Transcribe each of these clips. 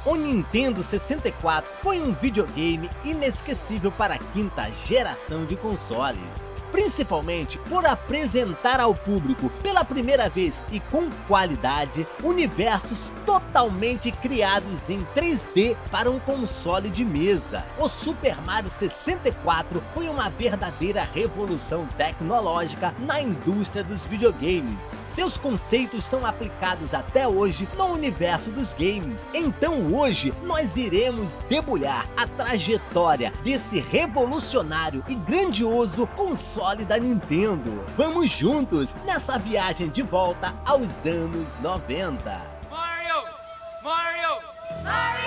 O Nintendo 64 foi um videogame inesquecível para a quinta geração de consoles, principalmente por apresentar ao público pela primeira vez e com qualidade universos totalmente criados em 3D para um console de mesa. O Super Mario 64 foi uma verdadeira revolução tecnológica na indústria dos videogames. Seus conceitos são aplicados até hoje no universo dos games. Então hoje nós iremos debulhar a trajetória desse revolucionário e grandioso console da Nintendo. Vamos juntos nessa viagem de volta aos anos 90. Mario! Mario! Mario!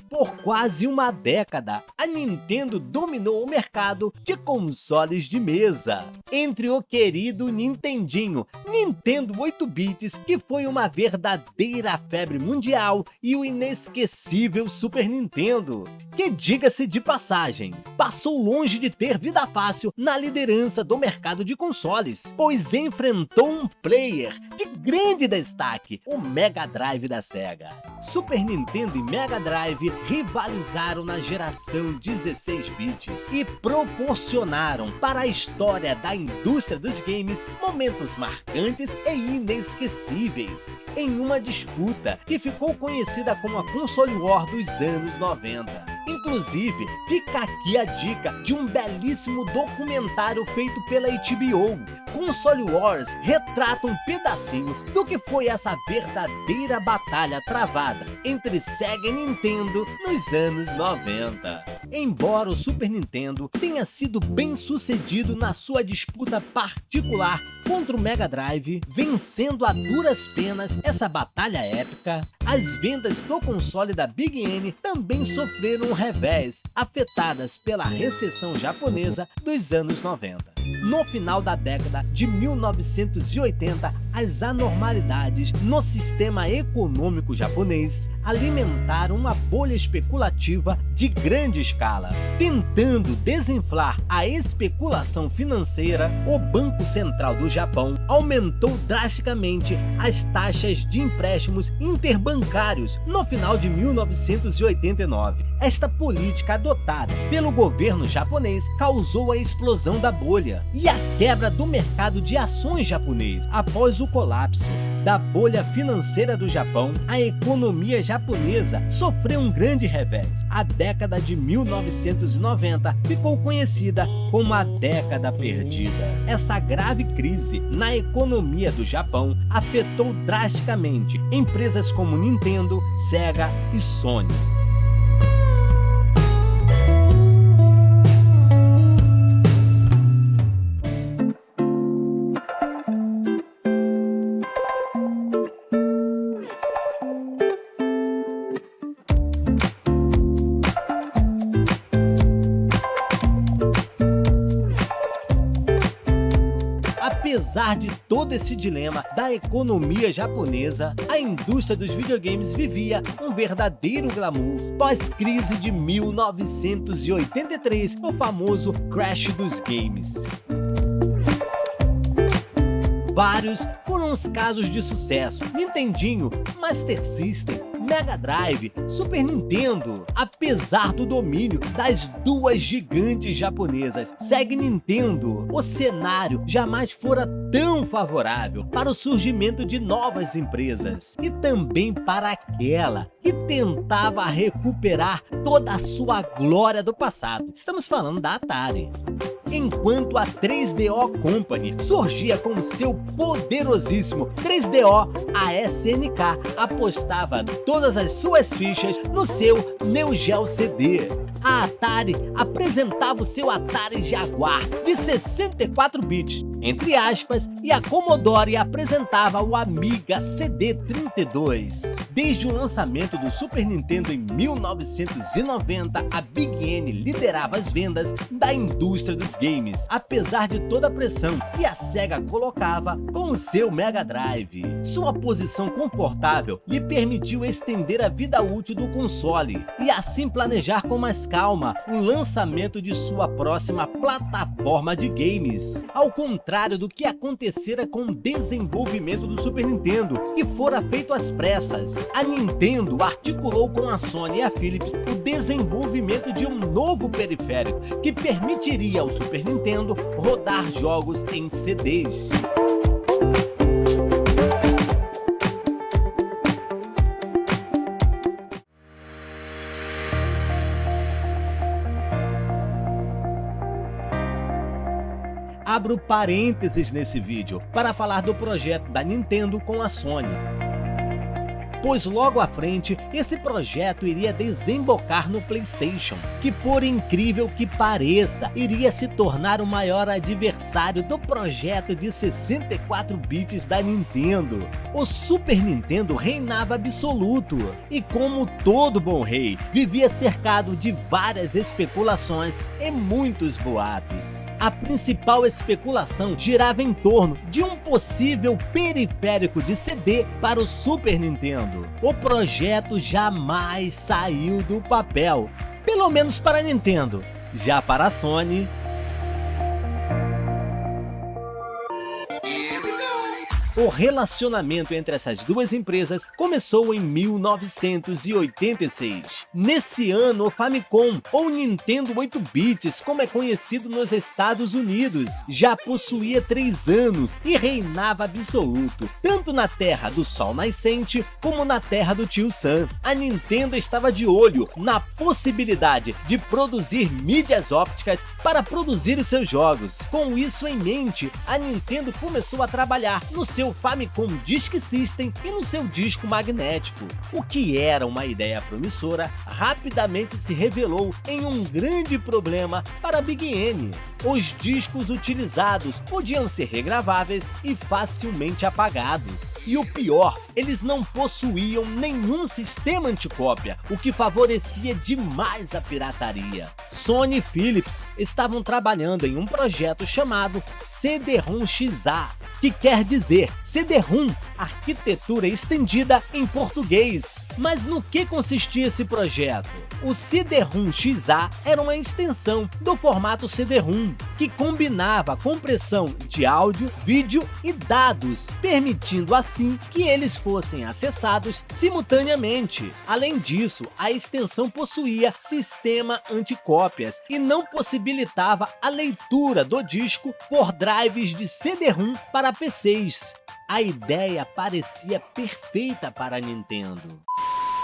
Por quase uma década, a Nintendo dominou o mercado de consoles de mesa. Entre o querido Nintendinho, Nintendo 8-bits, que foi uma verdadeira febre mundial, e o inesquecível Super Nintendo, que, diga-se de passagem, passou longe de ter vida fácil na liderança do mercado de consoles, pois enfrentou um player de grande destaque, o Mega Drive da Sega. Super Nintendo e Mega Drive rivalizaram na geração 16 bits e proporcionaram para a história da indústria dos games momentos marcantes e inesquecíveis, em uma disputa que ficou conhecida como a Console War dos anos 90. Inclusive, fica aqui a dica de um belíssimo documentário feito pela HBO. Console Wars retrata um pedacinho do que foi essa verdadeira batalha travada entre Sega e Nintendo nos anos 90. Embora o Super Nintendo tenha sido bem sucedido na sua disputa particular contra o Mega Drive, vencendo a duras penas essa batalha épica, as vendas do console da Big N também sofreram um revés, afetadas pela recessão japonesa dos anos 90. No final da década de 1980, as anormalidades no sistema econômico japonês alimentaram uma bolha especulativa de grande escala. Tentando desinflar a especulação financeira, o Banco Central do Japão aumentou drasticamente as taxas de empréstimos interbancários no final de 1989. Esta política adotada pelo governo japonês causou a explosão da bolha e a quebra do mercado de ações japonês. Após o colapso da bolha financeira do Japão, a economia japonesa sofreu um grande revés. A década de 1990 ficou conhecida como a década perdida. Essa grave crise na economia do Japão afetou drasticamente empresas como Nintendo, Sega e Sony. Apesar de todo esse dilema da economia japonesa, a indústria dos videogames vivia um verdadeiro glamour. Pós-crise de 1983, o famoso crash dos games. Vários foram os casos de sucesso: Nintendinho, Master System, Mega Drive, Super Nintendo. Apesar do domínio das duas gigantes japonesas, Sega e Nintendo, o cenário jamais fora tão favorável para o surgimento de novas empresas e também para aquela que tentava recuperar toda a sua glória do passado. Estamos falando da Atari. Enquanto a 3DO Company surgia com seu poderosíssimo 3DO, a SNK apostava todas as suas fichas no seu Neo Geo CD. A Atari apresentava o seu Atari Jaguar de 64 bits, entre aspas, e a Commodore apresentava o Amiga CD32. Desde o lançamento do Super Nintendo em 1990, a Big N liderava as vendas da indústria dos games, apesar de toda a pressão que a Sega colocava com o seu Mega Drive. Sua posição confortável lhe permitiu estender a vida útil do console e assim planejar com mais calma o lançamento de sua próxima plataforma de games, ao contrário do que acontecera com o desenvolvimento do Super Nintendo, que fora feito às pressas. A Nintendo articulou com a Sony e a Philips o desenvolvimento de um novo periférico que permitiria ao Super Nintendo rodar jogos em CDs. Abro parênteses nesse vídeo para falar do projeto da Nintendo com a Sony, pois logo à frente esse projeto iria desembocar no PlayStation, que por incrível que pareça, iria se tornar o maior adversário do projeto de 64 bits da Nintendo. O Super Nintendo reinava absoluto e, como todo bom rei, vivia cercado de várias especulações e muitos boatos. A principal especulação girava em torno de um possível periférico de CD para o Super Nintendo. O projeto jamais saiu do papel, pelo menos para a Nintendo. Já para a Sony, o relacionamento entre essas duas empresas começou em 1986. Nesse ano, o Famicom, ou Nintendo 8-bits, como é conhecido nos Estados Unidos, já possuía 3 anos e reinava absoluto, tanto na terra do Sol Nascente como na terra do Tio Sam. A Nintendo estava de olho na possibilidade de produzir mídias ópticas para produzir os seus jogos. Com isso em mente, a Nintendo começou a trabalhar no seu Famicom Disk System e no seu disco magnético. O que era uma ideia promissora, rapidamente se revelou em um grande problema para a Big N. Os discos utilizados podiam ser regraváveis e facilmente apagados. E o pior, eles não possuíam nenhum sistema anticópia, o que favorecia demais a pirataria. Sony e Philips estavam trabalhando em um projeto chamado CD-ROM-XA, que quer dizer CD-ROM, arquitetura estendida em português. Mas no que consistia esse projeto? O CD-ROM-XA era uma extensão do formato CD-ROM, que combinava a compressão de áudio, vídeo e dados, permitindo assim que eles fossem acessados simultaneamente. Além disso, a extensão possuía sistema anticópias e não possibilitava a leitura do disco por drives de CD-ROM para PCs. A ideia parecia perfeita para a Nintendo.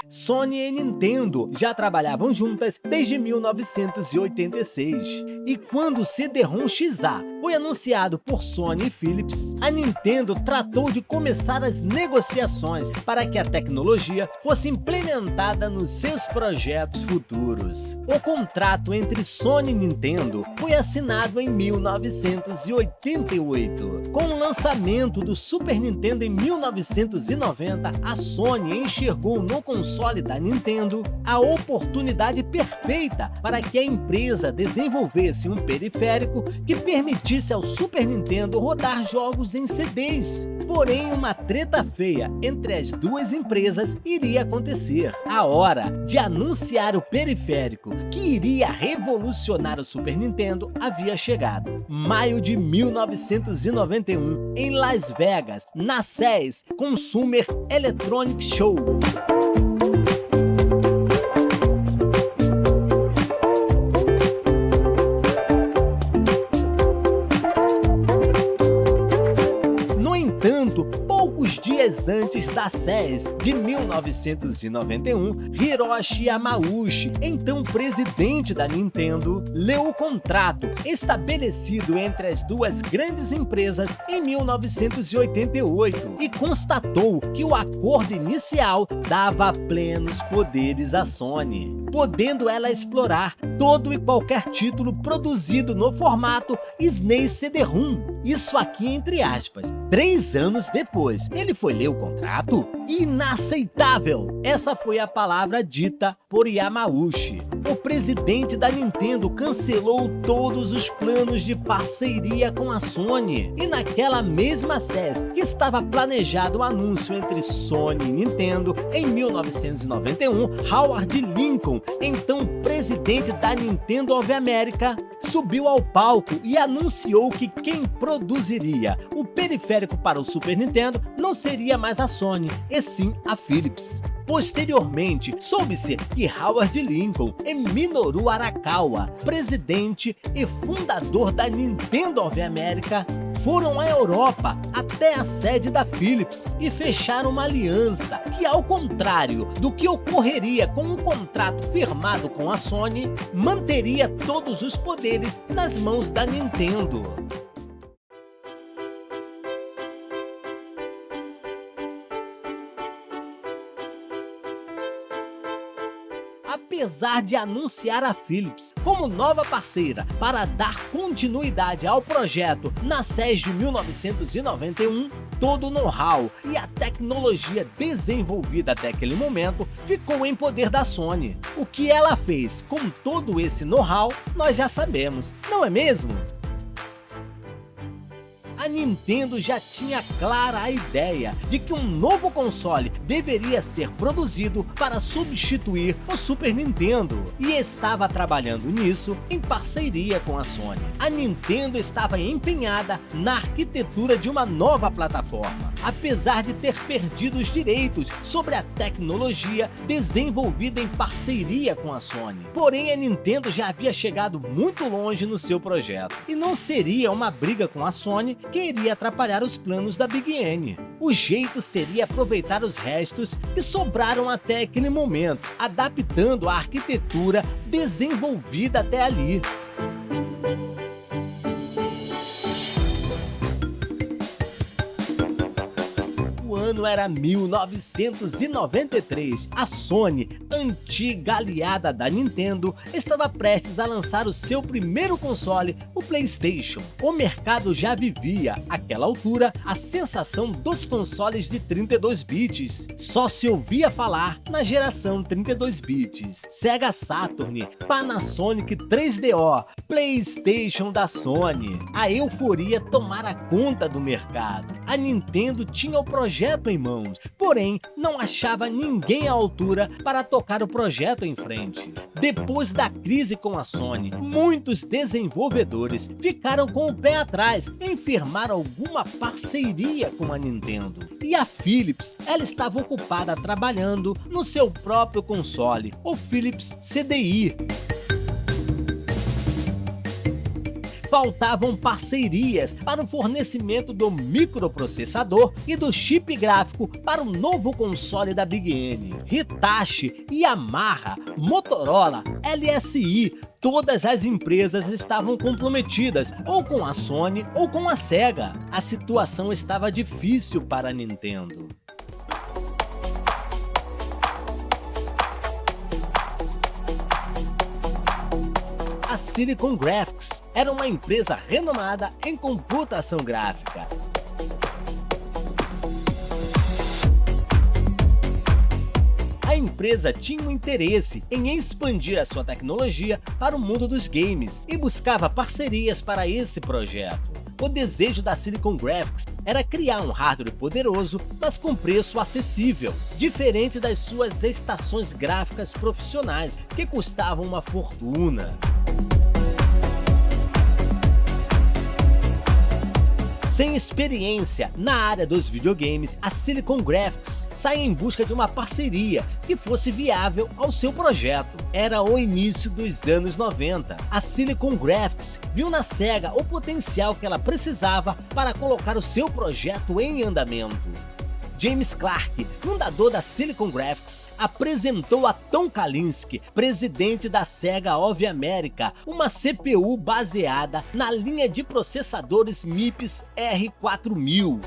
Sony e Nintendo já trabalhavam juntas desde 1986, e quando o CD-ROM-XA foi anunciado por Sony e Philips, a Nintendo tratou de começar as negociações para que a tecnologia fosse implementada nos seus projetos futuros. O contrato entre Sony e Nintendo foi assinado em 1988. Com o lançamento do Super Nintendo em 1990, a Sony enxergou no console da Nintendo a oportunidade perfeita para que a empresa desenvolvesse um periférico que permitisse ao Super Nintendo rodar jogos em CDs. Porém, uma treta feia entre as duas empresas iria acontecer. A hora de anunciar o periférico que iria revolucionar o Super Nintendo havia chegado. Maio de 1991, em Las Vegas, na CES Consumer Electronics Show. Poucos dias antes da CES de 1991, Hiroshi Yamauchi, então presidente da Nintendo, leu o contrato estabelecido entre as duas grandes empresas em 1988 e constatou que o acordo inicial dava plenos poderes à Sony. podendo ela explorar todo e qualquer título produzido no formato SNES CD-ROM. Isso aqui entre aspas. 3 anos depois, ele foi ler o contrato? Inaceitável! Essa foi a palavra dita por Yamauchi. O presidente da Nintendo cancelou todos os planos de parceria com a Sony. E naquela mesma CES que estava planejado o anúncio entre Sony e Nintendo, em 1991, Howard Lincoln, então presidente da Nintendo of America, subiu ao palco e anunciou que quem produziria o periférico para o Super Nintendo não seria mais a Sony, e sim a Philips. Posteriormente, soube-se que Howard Lincoln e Minoru Arakawa, presidente e fundador da Nintendo of America, foram à Europa até a sede da Philips e fecharam uma aliança que, ao contrário do que ocorreria com um contrato firmado com a Sony, manteria todos os poderes nas mãos da Nintendo. Apesar de anunciar a Philips como nova parceira para dar continuidade ao projeto na CES de 1991, todo o know-how e a tecnologia desenvolvida até aquele momento ficou em poder da Sony. O que ela fez com todo esse know-how, nós já sabemos, não é mesmo? A Nintendo já tinha clara a ideia de que um novo console deveria ser produzido para substituir o Super Nintendo e estava trabalhando nisso em parceria com a Sony. A Nintendo estava empenhada na arquitetura de uma nova plataforma, apesar de ter perdido os direitos sobre a tecnologia desenvolvida em parceria com a Sony. Porém, a Nintendo já havia chegado muito longe no seu projeto e não seria uma briga com a Sony que iria atrapalhar os planos da Big N. O jeito seria aproveitar os restos que sobraram até aquele momento, adaptando a arquitetura desenvolvida até ali. O ano era 1993. A Sony, antiga aliada da Nintendo, estava prestes a lançar o seu primeiro console, o PlayStation. O mercado já vivia, àquela altura, a sensação dos consoles de 32 bits. Só se ouvia falar na geração 32 bits. Sega Saturn, Panasonic 3DO, PlayStation da Sony. A euforia tomara conta do mercado. A Nintendo tinha o projeto em mãos, porém não achava ninguém à altura para tocar o projeto em frente. Depois da crise com a Sony, muitos desenvolvedores ficaram com o pé atrás em firmar alguma parceria com a Nintendo. E a Philips, ela estava ocupada trabalhando no seu próprio console, o Philips CDI. Faltavam parcerias para o fornecimento do microprocessador e do chip gráfico para o novo console da Big N. Hitachi, Yamaha, Motorola, LSI, todas as empresas estavam comprometidas ou com a Sony ou com a Sega. A situação estava difícil para a Nintendo. A Silicon Graphics era uma empresa renomada em computação gráfica. A empresa tinha um interesse em expandir a sua tecnologia para o mundo dos games e buscava parcerias para esse projeto. O desejo da Silicon Graphics era criar um hardware poderoso, mas com preço acessível, diferente das suas estações gráficas profissionais, que custavam uma fortuna. Sem experiência na área dos videogames, a Silicon Graphics sai em busca de uma parceria que fosse viável ao seu projeto. Era o início dos anos 90. A Silicon Graphics viu na Sega o potencial que ela precisava para colocar o seu projeto em andamento. James Clark, fundador da Silicon Graphics, apresentou a Tom Kalinske, presidente da Sega of America, uma CPU baseada na linha de processadores MIPS R4000.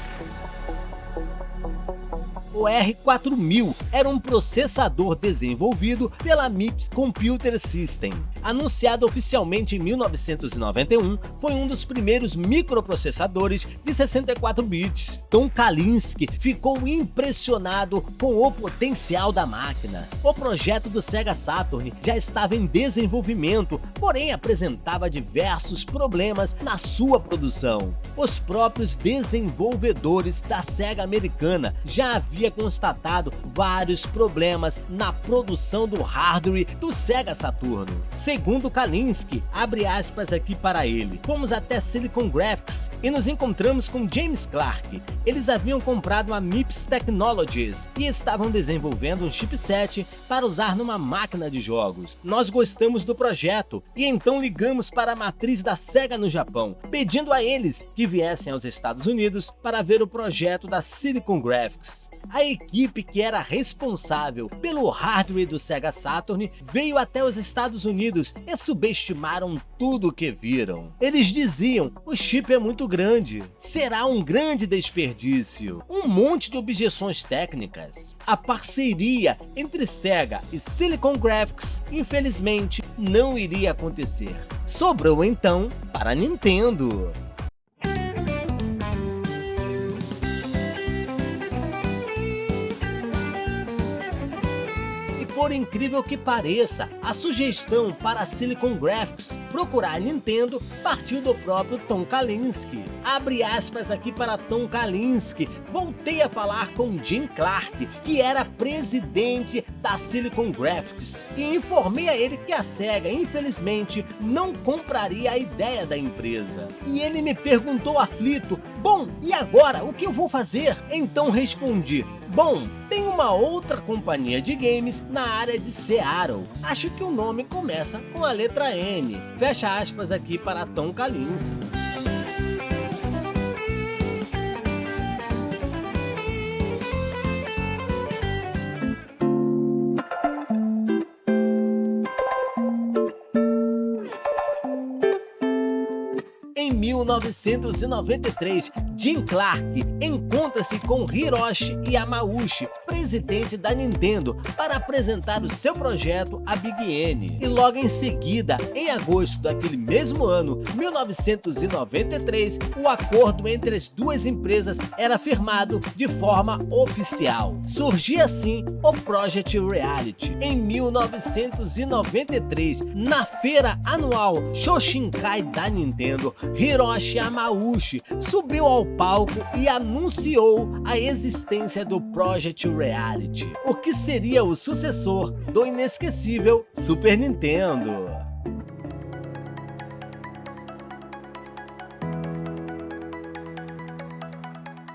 O R4000 era um processador desenvolvido pela MIPS Computer System. Anunciado oficialmente em 1991, foi um dos primeiros microprocessadores de 64 bits. Tom Kalinske ficou impressionado com o potencial da máquina. O projeto do Sega Saturn já estava em desenvolvimento, porém apresentava diversos problemas na sua produção. Os próprios desenvolvedores da Sega americana já haviam constatado vários problemas na produção do hardware do Sega Saturno. Segundo Kalinske, abre aspas aqui para ele, fomos até Silicon Graphics e nos encontramos com James Clark. Eles haviam comprado a MIPS Technologies e estavam desenvolvendo um chipset para usar numa máquina de jogos. Nós gostamos do projeto e então ligamos para a matriz da Sega no Japão, pedindo a eles que viessem aos Estados Unidos para ver o projeto da Silicon Graphics. A equipe que era responsável pelo hardware do Sega Saturn veio até os Estados Unidos e subestimaram tudo o que viram. Eles diziam, o chip é muito grande, será um grande desperdício, um monte de objeções técnicas. A parceria entre Sega e Silicon Graphics, infelizmente, não iria acontecer. Sobrou então para a Nintendo. Por incrível que pareça, a sugestão para a Silicon Graphics procurar a Nintendo partiu do próprio Tom Kalinske. Abre aspas aqui para Tom Kalinske. Voltei a falar com Jim Clark, que era presidente da Silicon Graphics, e informei a ele que a Sega, infelizmente, não compraria a ideia da empresa. E ele me perguntou aflito, bom, e agora, o que eu vou fazer? Então respondi, bom, tem uma outra companhia de games na área de Seattle. Acho que o nome começa com a letra N. Fecha aspas aqui para Tom Kalinske. Em 1993, Jim Clark encontra-se com Hiroshi Yamauchi, presidente da Nintendo, para apresentar o seu projeto a Big N. E logo em seguida, em agosto daquele mesmo ano, 1993, o acordo entre as duas empresas era firmado de forma oficial. Surgia assim o Project Reality. Em 1993, na feira anual Shoshinkai da Nintendo, Hiroshi Yamauchi subiu ao palco e anunciou a existência do Project Reality, o que seria o sucessor do inesquecível Super Nintendo.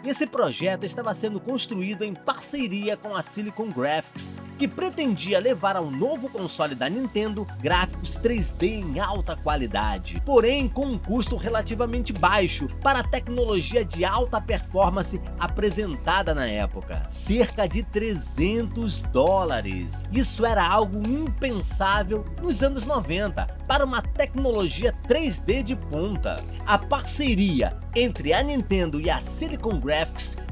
Esse projeto estava sendo construído em parceria com a Silicon Graphics, que pretendia levar ao novo console da Nintendo gráficos 3D em alta qualidade, porém com um custo relativamente baixo para a tecnologia de alta performance apresentada na época, cerca de $300. Isso era algo impensável nos anos 90 para uma tecnologia 3D de ponta. A parceria entre a Nintendo e a Silicon Graphics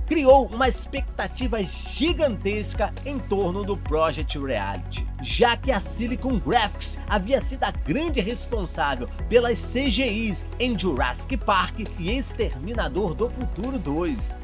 criou uma expectativa gigantesca em torno do Project Reality, já que a Silicon Graphics havia sido a grande responsável pelas CGIs em Jurassic Park e Exterminador do Futuro 2.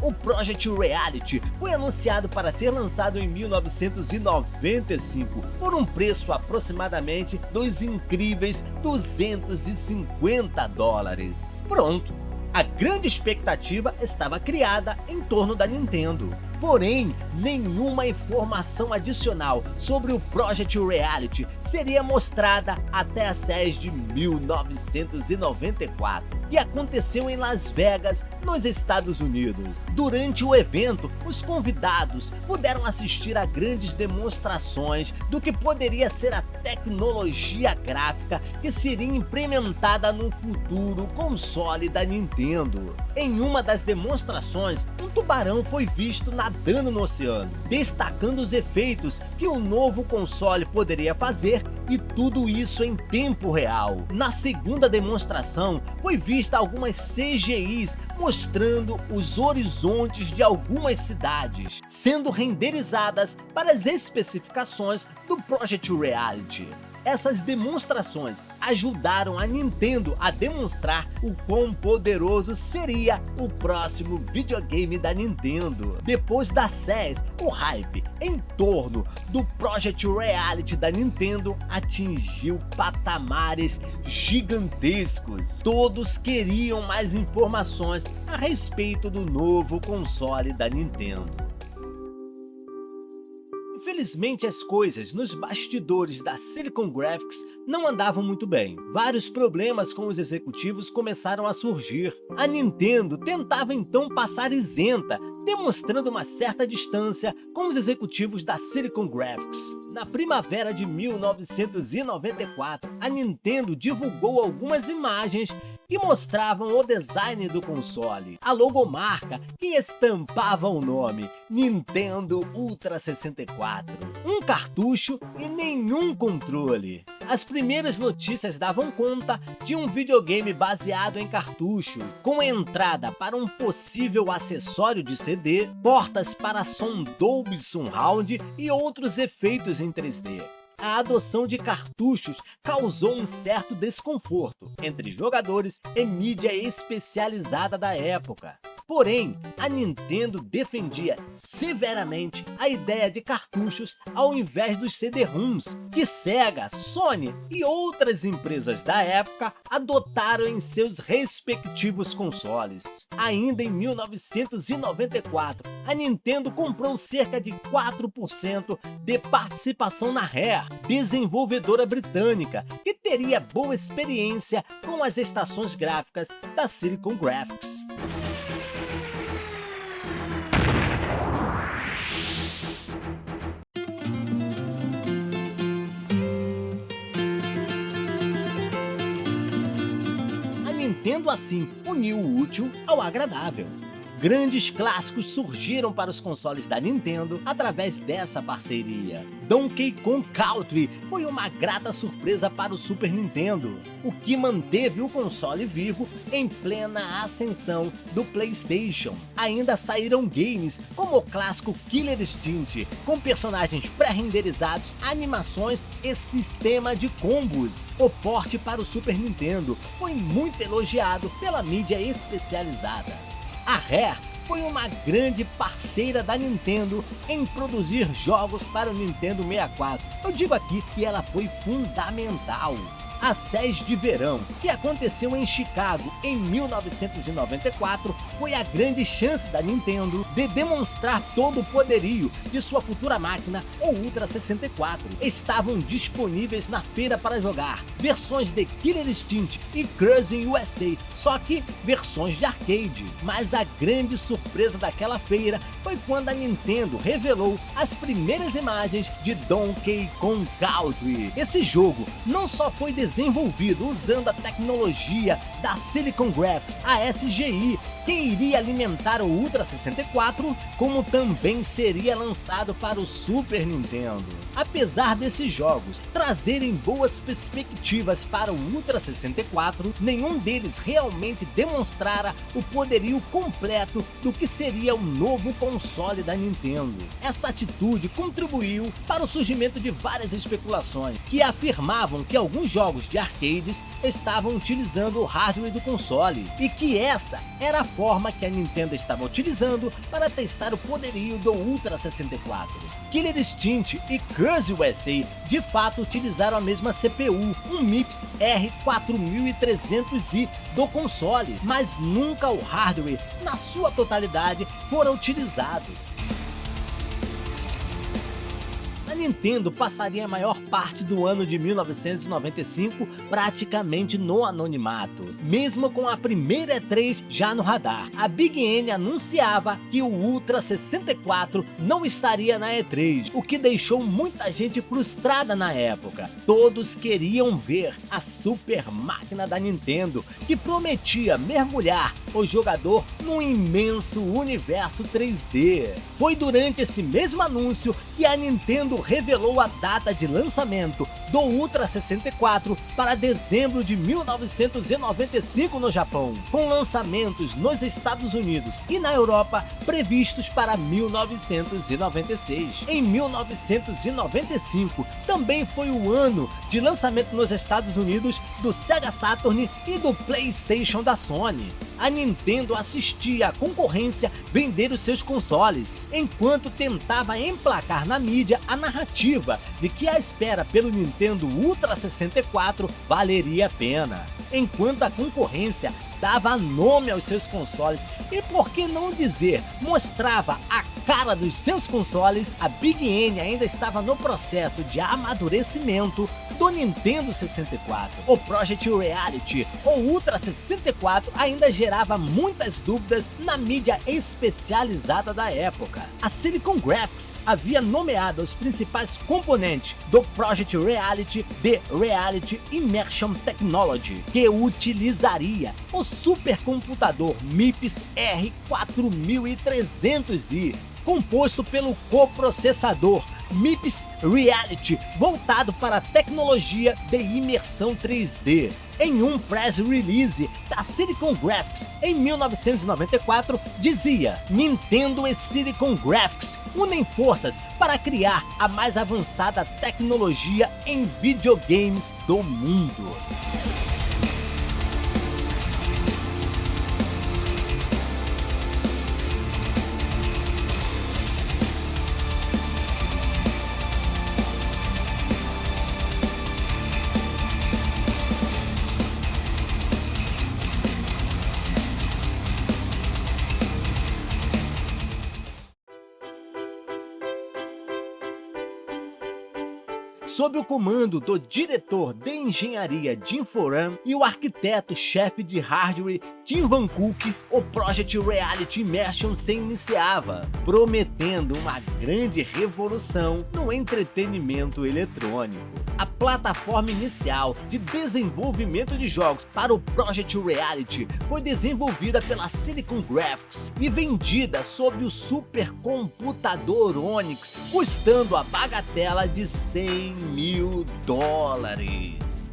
O Project Reality foi anunciado para ser lançado em 1995 por um preço aproximadamente dos incríveis $250. Pronto! A grande expectativa estava criada em torno da Nintendo. Porém, nenhuma informação adicional sobre o Project Reality seria mostrada até a CES de 1994, que aconteceu em Las Vegas, nos Estados Unidos. Durante o evento, os convidados puderam assistir a grandes demonstrações do que poderia ser a tecnologia gráfica que seria implementada no futuro console da Nintendo. Em uma das demonstrações, um tubarão foi visto nadando no oceano, destacando os efeitos que o novo console poderia fazer, e tudo isso em tempo real. Na segunda demonstração, foi vista algumas CGIs mostrando os horizontes de algumas cidades, sendo renderizadas para as especificações do Project Reality. Essas demonstrações ajudaram a Nintendo a demonstrar o quão poderoso seria o próximo videogame da Nintendo. Depois da CES, o hype em torno do Project Reality da Nintendo atingiu patamares gigantescos. Todos queriam mais informações a respeito do novo console da Nintendo. Infelizmente, as coisas nos bastidores da Silicon Graphics não andavam muito bem. Vários problemas com os executivos começaram a surgir. A Nintendo tentava então passar isenta, demonstrando uma certa distância com os executivos da Silicon Graphics. Na primavera de 1994, a Nintendo divulgou algumas imagens que mostravam o design do console, a logomarca que estampava o nome Nintendo Ultra 64, um cartucho e nenhum controle. As primeiras notícias davam conta de um videogame baseado em cartucho, com entrada para um possível acessório de CD, portas para som Dolby Surround e outros efeitos em 3D. A adoção de cartuchos causou um certo desconforto entre jogadores e mídia especializada da época. Porém, a Nintendo defendia severamente a ideia de cartuchos ao invés dos CD-ROMs, que Sega, Sony e outras empresas da época adotaram em seus respectivos consoles. Ainda em 1994, a Nintendo comprou cerca de 4% de participação na Rare, desenvolvedora britânica, que teria boa experiência com as estações gráficas da Silicon Graphics. A Nintendo assim uniu o útil ao agradável. Grandes clássicos surgiram para os consoles da Nintendo através dessa parceria. Donkey Kong Country foi uma grata surpresa para o Super Nintendo, o que manteve o console vivo em plena ascensão do PlayStation. Ainda saíram games como o clássico Killer Instinct, com personagens pré-renderizados, animações e sistema de combos. O porte para o Super Nintendo foi muito elogiado pela mídia especializada. A Rare foi uma grande parceira da Nintendo em produzir jogos para o Nintendo 64. Eu digo aqui que ela foi fundamental. A CES de verão, que aconteceu em Chicago em 1994, foi a grande chance da Nintendo de demonstrar todo o poderio de sua futura máquina, o Ultra 64. Estavam disponíveis na feira para jogar versões de Killer Instinct e Cruising USA, só que versões de arcade. Mas a grande surpresa daquela feira foi quando a Nintendo revelou as primeiras imagens de Donkey Kong Country. Esse jogo não só foi desenvolvido usando a tecnologia da Silicon Graphics, a SGI, que iria alimentar o Ultra 64, como também seria lançado para o Super Nintendo. Apesar desses jogos trazerem boas perspectivas para o Ultra 64, nenhum deles realmente demonstrara o poderio completo do que seria o novo console da Nintendo. Essa atitude contribuiu para o surgimento de várias especulações que afirmavam que alguns jogos de arcades estavam utilizando o hardware do console e que essa era a forma que a Nintendo estava utilizando para testar o poderio do Ultra 64. Killer Instinct e Cruise USA de fato utilizaram a mesma CPU, um MIPS R4300i do console, mas nunca o hardware na sua totalidade fora utilizado. A Nintendo passaria a maior parte do ano de 1995 praticamente no anonimato, mesmo com a primeira E3 já no radar. A Big N anunciava que o Ultra 64 não estaria na E3, o que deixou muita gente frustrada na época. Todos queriam ver a super máquina da Nintendo, que prometia mergulhar o jogador num imenso universo 3D. Foi durante esse mesmo anúncio que a Nintendo revelou a data de lançamento do Ultra 64 para dezembro de 1995 no Japão, com lançamentos nos Estados Unidos e na Europa previstos para 1996. Em 1995 também foi o ano de lançamento nos Estados Unidos do Sega Saturn e do PlayStation da Sony. A Nintendo assistia a concorrência vender os seus consoles, enquanto tentava emplacar na mídia a narrativa de que a espera pelo Nintendo Ultra 64 valeria a pena, enquanto a concorrência dava nome aos seus consoles e, por que não dizer, mostrava a cara dos seus consoles. A Big N ainda estava no processo de amadurecimento do Nintendo 64. O Project Reality, ou Ultra 64, ainda gerava muitas dúvidas na mídia especializada da época. A Silicon Graphics havia nomeado os principais componentes do Project Reality de Reality Immersion Technology, que utilizaria o supercomputador MIPS R4300i, composto pelo coprocessador MIPS Reality, voltado para a tecnologia de imersão 3D. Em um press release da Silicon Graphics em 1994, dizia: Nintendo e Silicon Graphics unem forças para criar a mais avançada tecnologia em videogames do mundo. Sob o comando do diretor de engenharia Jim Foran e o arquiteto-chefe de hardware Tim Van Cook, o Project Reality Immersion se iniciava, prometendo uma grande revolução no entretenimento eletrônico. A plataforma inicial de desenvolvimento de jogos para o Project Reality foi desenvolvida pela Silicon Graphics e vendida sob o supercomputador Onyx, custando a bagatela de $100 mil.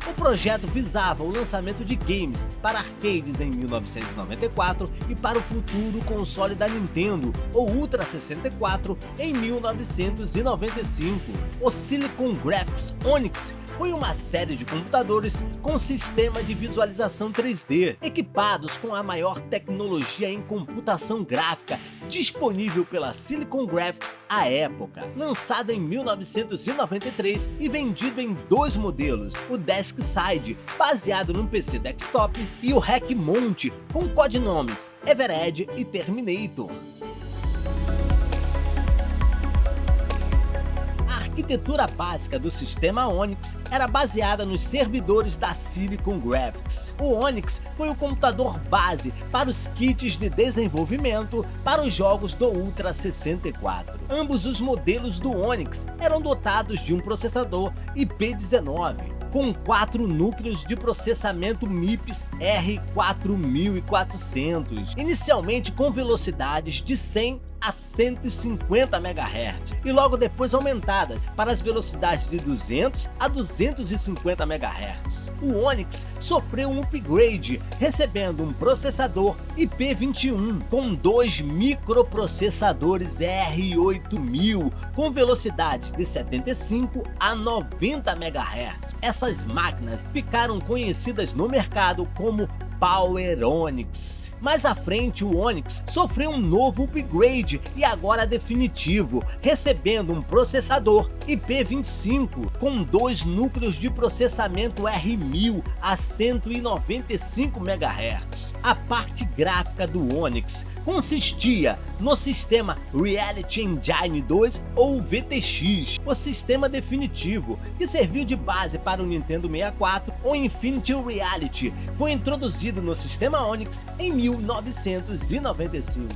O projeto visava o lançamento de games para arcades em 1994 e para o futuro console da Nintendo, o Ultra 64, em 1995. O Silicon Graphics Onyx foi uma série de computadores com sistema de visualização 3D, equipados com a maior tecnologia em computação gráfica disponível pela Silicon Graphics à época. Lançado em 1993 e vendido em dois modelos, o Desk Side, baseado num PC desktop, e o Rack Mount, com codinomes Evered e Terminator. A arquitetura básica do sistema Onyx era baseada nos servidores da Silicon Graphics. O Onyx foi o computador base para os kits de desenvolvimento para os jogos do Ultra 64. Ambos os modelos do Onyx eram dotados de um processador IP19, com 4 núcleos de processamento MIPS R4400, inicialmente com velocidades de 100 a 150 MHz e logo depois aumentadas para as velocidades de 200 a 250 MHz. O Onyx sofreu um upgrade, recebendo um processador IP21 com 2 microprocessadores R8000 com velocidades de 75 a 90 MHz. Essas máquinas ficaram conhecidas no mercado como Power Onyx. Mais à frente, o Onyx sofreu um novo upgrade e agora definitivo, recebendo um processador IP25 com 2 núcleos de processamento R1000 a 195 MHz. A parte gráfica do Onyx consistia no sistema Reality Engine 2 ou VTX, o sistema definitivo que serviu de base para o Nintendo 64. O Infinity Reality foi introduzido no sistema Onyx em 1995.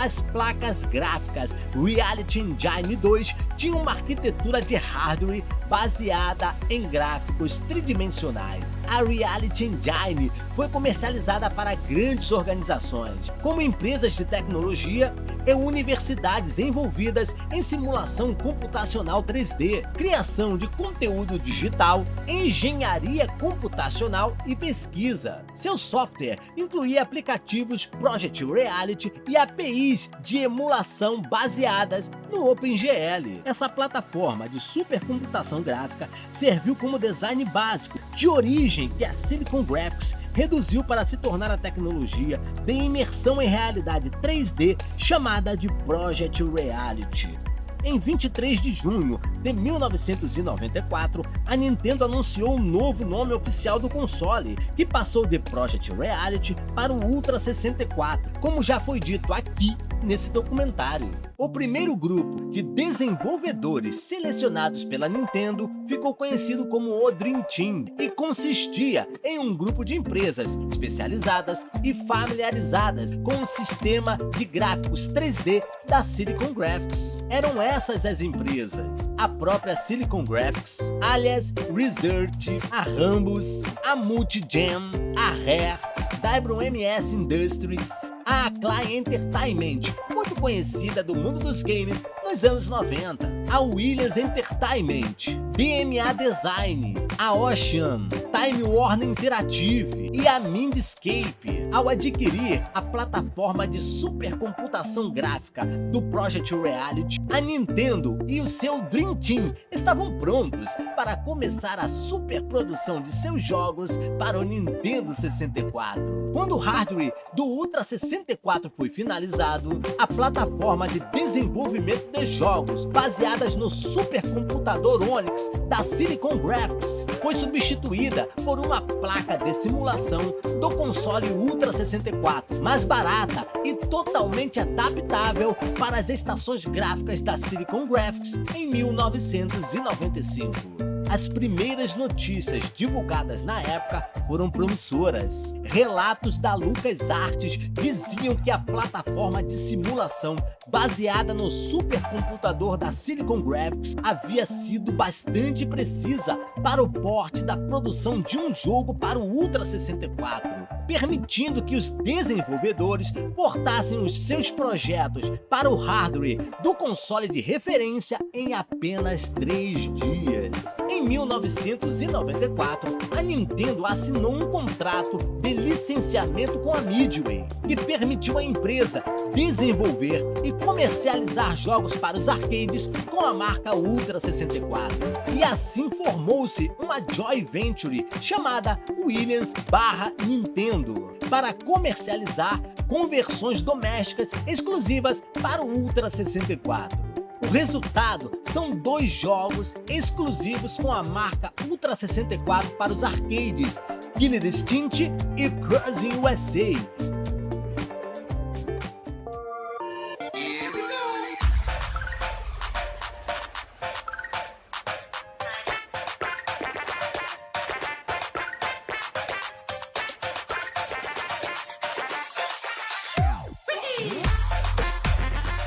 As placas gráficas Reality Engine 2 tinham uma arquitetura de hardware baseada em gráficos tridimensionais. A Reality Engine foi comercializada para grandes organizações, como empresas de tecnologia e universidades envolvidas em simulação computacional 3D, criação de conteúdo digital, engenharia computacional e pesquisa. Seu software incluía aplicativos Project Reality e APIs de emulação baseadas no OpenGL. Essa plataforma de supercomputação gráfica serviu como design básico de origem que a Silicon Graphics reduziu para se tornar a tecnologia de imersão em realidade 3D chamada de Project Reality. Em 23 de junho de 1994, a Nintendo anunciou o novo nome oficial do console, que passou de Project Reality para o Ultra 64, como já foi dito aqui nesse documentário. O primeiro grupo de desenvolvedores selecionados pela Nintendo ficou conhecido como o Dream Team e consistia em um grupo de empresas especializadas e familiarizadas com o sistema de gráficos 3D da Silicon Graphics. Eram essas as empresas: a própria Silicon Graphics, alias Research, a Rambus, a Multigem, a Rare, WMS Industries, a Acclaim Entertainment, muito conhecida do mundo dos games nos anos 90, a Williams Entertainment, DMA Design, a Ocean, Time Warner Interactive e a Mindscape. Ao adquirir a plataforma de supercomputação gráfica do Project Reality, a Nintendo e o seu Dream Team estavam prontos para começar a superprodução de seus jogos para o Nintendo 64. Quando o hardware do Ultra 64 foi finalizado, a plataforma de desenvolvimento de jogos baseadas no supercomputador Onyx da Silicon Graphics foi substituída por uma placa de simulação do console Ultra 64, mais barata e totalmente adaptável para as estações gráficas da Silicon Graphics em 1995. As primeiras notícias divulgadas na época foram promissoras. Relatos da LucasArts diziam que a plataforma de simulação baseada no supercomputador da Silicon Graphics havia sido bastante precisa para o porte da produção de um jogo para o Ultra 64, permitindo que os desenvolvedores portassem os seus projetos para o hardware do console de referência em apenas 3 dias. Em 1994, a Nintendo assinou um contrato de licenciamento com a Midway, que permitiu à empresa desenvolver e comercializar jogos para os arcades com a marca Ultra 64. E assim formou-se uma joint venture chamada Williams/Nintendo para comercializar conversões domésticas exclusivas para o Ultra 64. O resultado são 2 jogos exclusivos com a marca Ultra 64 para os arcades, Killer Instinct e Cruising USA.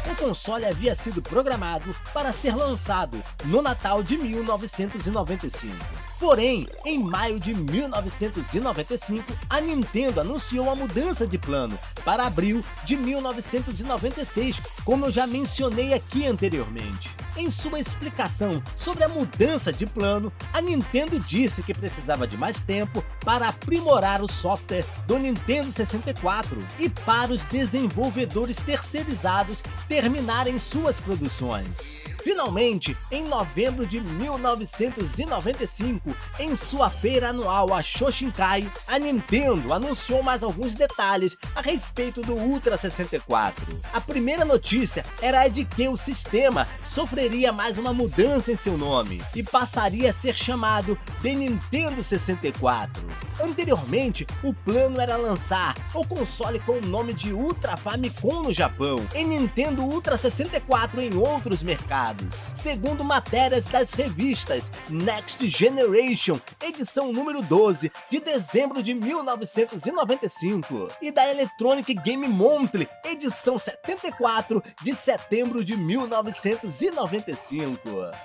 O console havia sido programado para ser lançado no Natal de 1995. Porém, em maio de 1995, a Nintendo anunciou a mudança de plano para abril de 1996, como eu já mencionei aqui anteriormente. Em sua explicação sobre a mudança de plano, a Nintendo disse que precisava de mais tempo para aprimorar o software do Nintendo 64 e para os desenvolvedores terceirizados terminarem suas produções. Finalmente, em novembro de 1995, em sua feira anual, a Shoshinkai, a Nintendo anunciou mais alguns detalhes a respeito do Ultra 64. A primeira notícia era a de que o sistema sofreria mais uma mudança em seu nome e passaria a ser chamado de Nintendo 64. Anteriormente, o plano era lançar o console com o nome de Ultra Famicom no Japão e Nintendo Ultra 64 em outros mercados. lançados. Segundo matérias das revistas Next Generation, edição número 12, de dezembro de 1995, e da Electronic Game Monthly, edição 74, de setembro de 1995.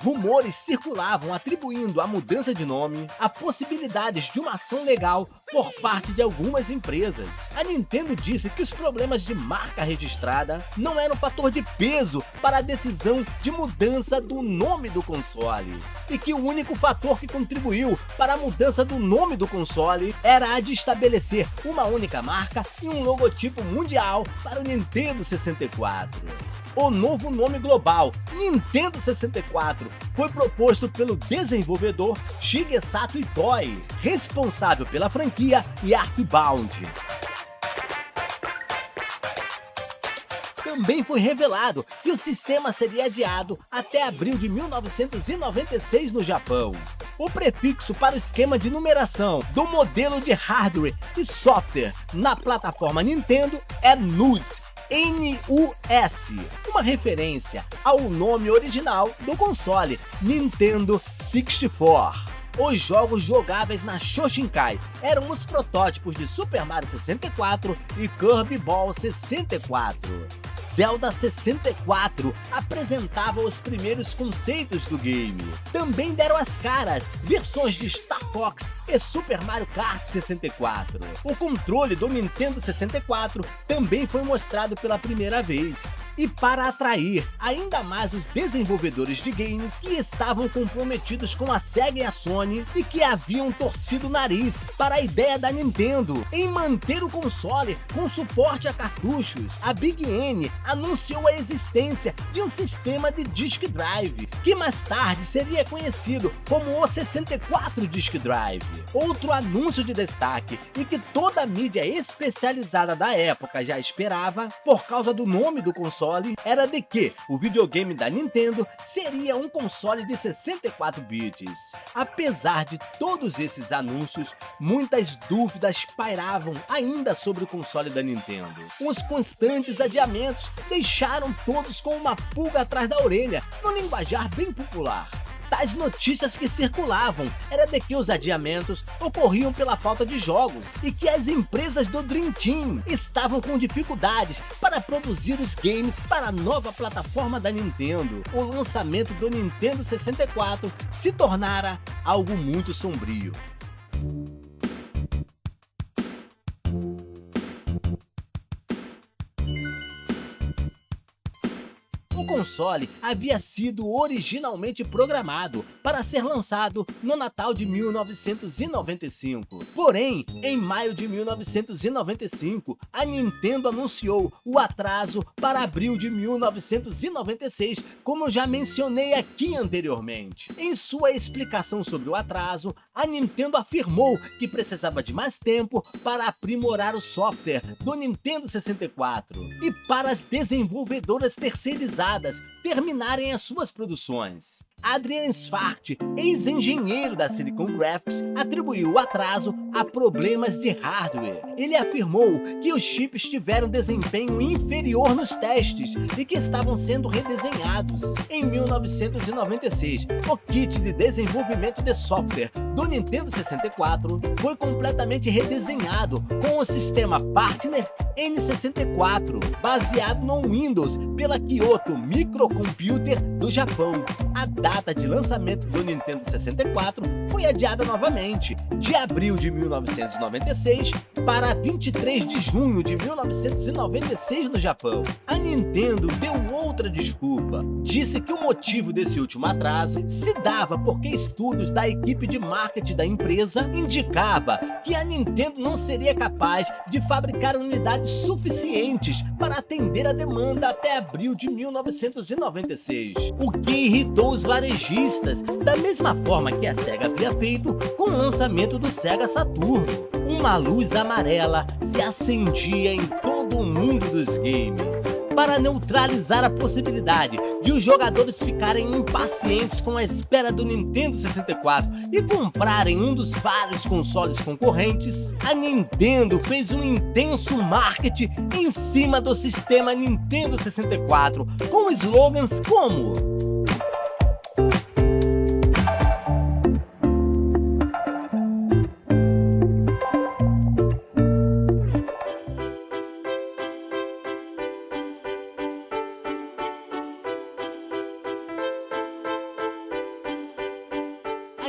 Rumores circulavam atribuindo à mudança de nome a possibilidades de uma ação legal por parte de algumas empresas. A Nintendo disse que os problemas de marca registrada não eram fator de peso para a decisão de mudança do nome do console, e que o único fator que contribuiu para a mudança do nome do console era a de estabelecer uma única marca e um logotipo mundial para o Nintendo 64. O novo nome global, Nintendo 64, foi proposto pelo desenvolvedor Shigesato Itoi, responsável pela franquia e Earthbound. Também foi revelado que o sistema seria adiado até abril de 1996 no Japão. O prefixo para o esquema de numeração do modelo de hardware e software na plataforma Nintendo é NUS, NUS, uma referência ao nome original do console, Nintendo 64. Os jogos jogáveis na Shoshinkai eram os protótipos de Super Mario 64 e Kirby Ball 64. Zelda 64 apresentava os primeiros conceitos do game. Também deram as caras versões de Star Fox e Super Mario Kart 64. O controle do Nintendo 64 também foi mostrado pela primeira vez. E para atrair ainda mais os desenvolvedores de games que estavam comprometidos com a Sega e a Sony e que haviam torcido o nariz para a ideia da Nintendo em manter o console com suporte a cartuchos, a Big N anunciou a existência de um sistema de Disk Drive, que mais tarde seria conhecido como o 64 Disk Drive. Outro anúncio de destaque, e que toda a mídia especializada da época já esperava, por causa do nome do console, era de que o videogame da Nintendo seria um console de 64 bits. Apesar de todos esses anúncios, muitas dúvidas pairavam ainda sobre o console da Nintendo. Os constantes adiamentos deixaram todos com uma pulga atrás da orelha, no linguajar bem popular. Tais notícias que circulavam era de que os adiamentos ocorriam pela falta de jogos e que as empresas do Dream Team estavam com dificuldades para produzir os games para a nova plataforma da Nintendo. O lançamento do Nintendo 64 se tornara algo muito sombrio. O console havia sido originalmente programado para ser lançado no Natal de 1995. Porém, em maio de 1995, a Nintendo anunciou o atraso para abril de 1996, como já mencionei aqui anteriormente. Em sua explicação sobre o atraso, a Nintendo afirmou que precisava de mais tempo para aprimorar o software do Nintendo 64 e para as desenvolvedoras terceirizadas terminarem as suas produções. Adrian Svart, ex-engenheiro da Silicon Graphics, atribuiu o atraso a problemas de hardware. Ele afirmou que os chips tiveram desempenho inferior nos testes e que estavam sendo redesenhados. Em 1996, o kit de desenvolvimento de software do Nintendo 64 foi completamente redesenhado com o sistema Partner N64, baseado no Windows pela Kyoto Microcomputer do Japão. A data de lançamento do Nintendo 64 foi adiada novamente, de abril de 1996 para 23 de junho de 1996 no Japão. A Nintendo deu outra desculpa. Disse que o motivo desse último atraso se dava porque estudos da equipe de marketing da empresa indicava que a Nintendo não seria capaz de fabricar unidades suficientes para atender a demanda até abril de 1996, o que irritou os varejistas, da mesma forma que a Sega havia feito com o lançamento do Sega Saturno. Uma luz amarela se acendia em todo o mundo dos games. Para neutralizar a possibilidade de os jogadores ficarem impacientes com a espera do Nintendo 64 e comprarem um dos vários consoles concorrentes, a Nintendo fez um intenso marketing em cima do sistema Nintendo 64, com slogans como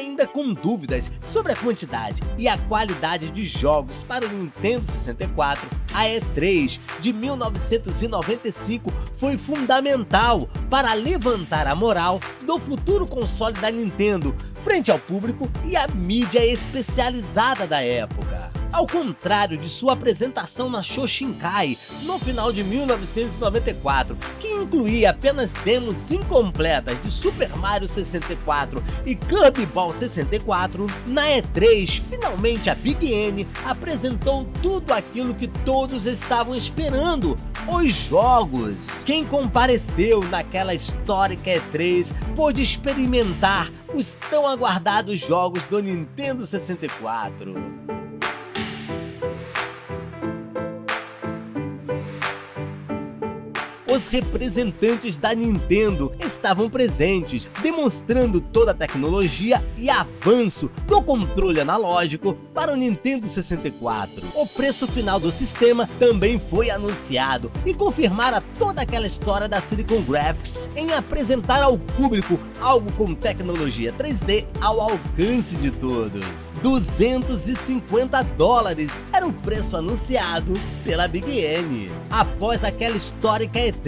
ainda com dúvidas sobre a quantidade e a qualidade de jogos para o Nintendo 64, a E3 de 1995 foi fundamental para levantar a moral do futuro console da Nintendo frente ao público e à mídia especializada da época. Ao contrário de sua apresentação na Shoshinkai no final de 1994, que incluía apenas demos incompletas de Super Mario 64 e Kirby Ball 64, na E3 finalmente a Big N apresentou tudo aquilo que todos estavam esperando: os jogos. Quem compareceu naquela histórica E3 pôde experimentar os tão aguardados jogos do Nintendo 64. Os representantes da Nintendo estavam presentes, demonstrando toda a tecnologia e avanço do controle analógico para o Nintendo 64. O preço final do sistema também foi anunciado e confirmara toda aquela história da Silicon Graphics em apresentar ao público algo com tecnologia 3D ao alcance de todos. $250 era o preço anunciado pela Big N. Após aquela histórica E3,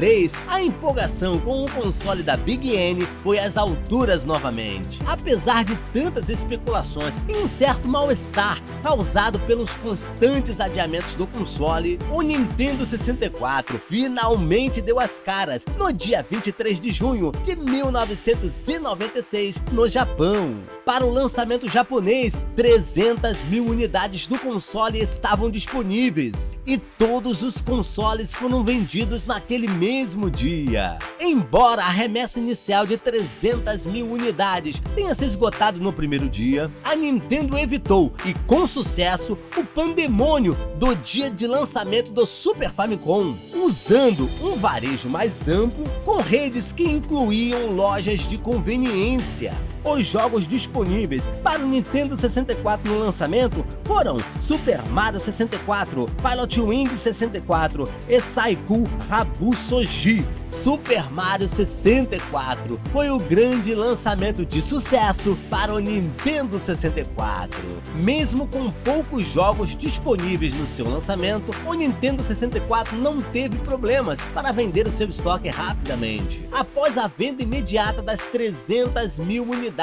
a empolgação com o console da Big N foi às alturas novamente. Apesar de tantas especulações e um certo mal-estar causado pelos constantes adiamentos do console, o Nintendo 64 finalmente deu as caras no dia 23 de junho de 1996 no Japão. Para o lançamento japonês, 300.000 unidades do console estavam disponíveis e todos os consoles foram vendidos naquele mesmo dia. Embora a remessa inicial de 300.000 unidades tenha se esgotado no primeiro dia, a Nintendo evitou, e com sucesso, o pandemônio do dia de lançamento do Super Famicom, usando um varejo mais amplo com redes que incluíam lojas de conveniência. Os jogos disponíveis para o Nintendo 64 no lançamento foram Super Mario 64, Pilot Wing 64 e Saiku Habusoji. Super Mario 64 foi o grande lançamento de sucesso para o Nintendo 64. Mesmo com poucos jogos disponíveis no seu lançamento, o Nintendo 64 não teve problemas para vender o seu estoque rapidamente. Após a venda imediata das 300.000 unidades,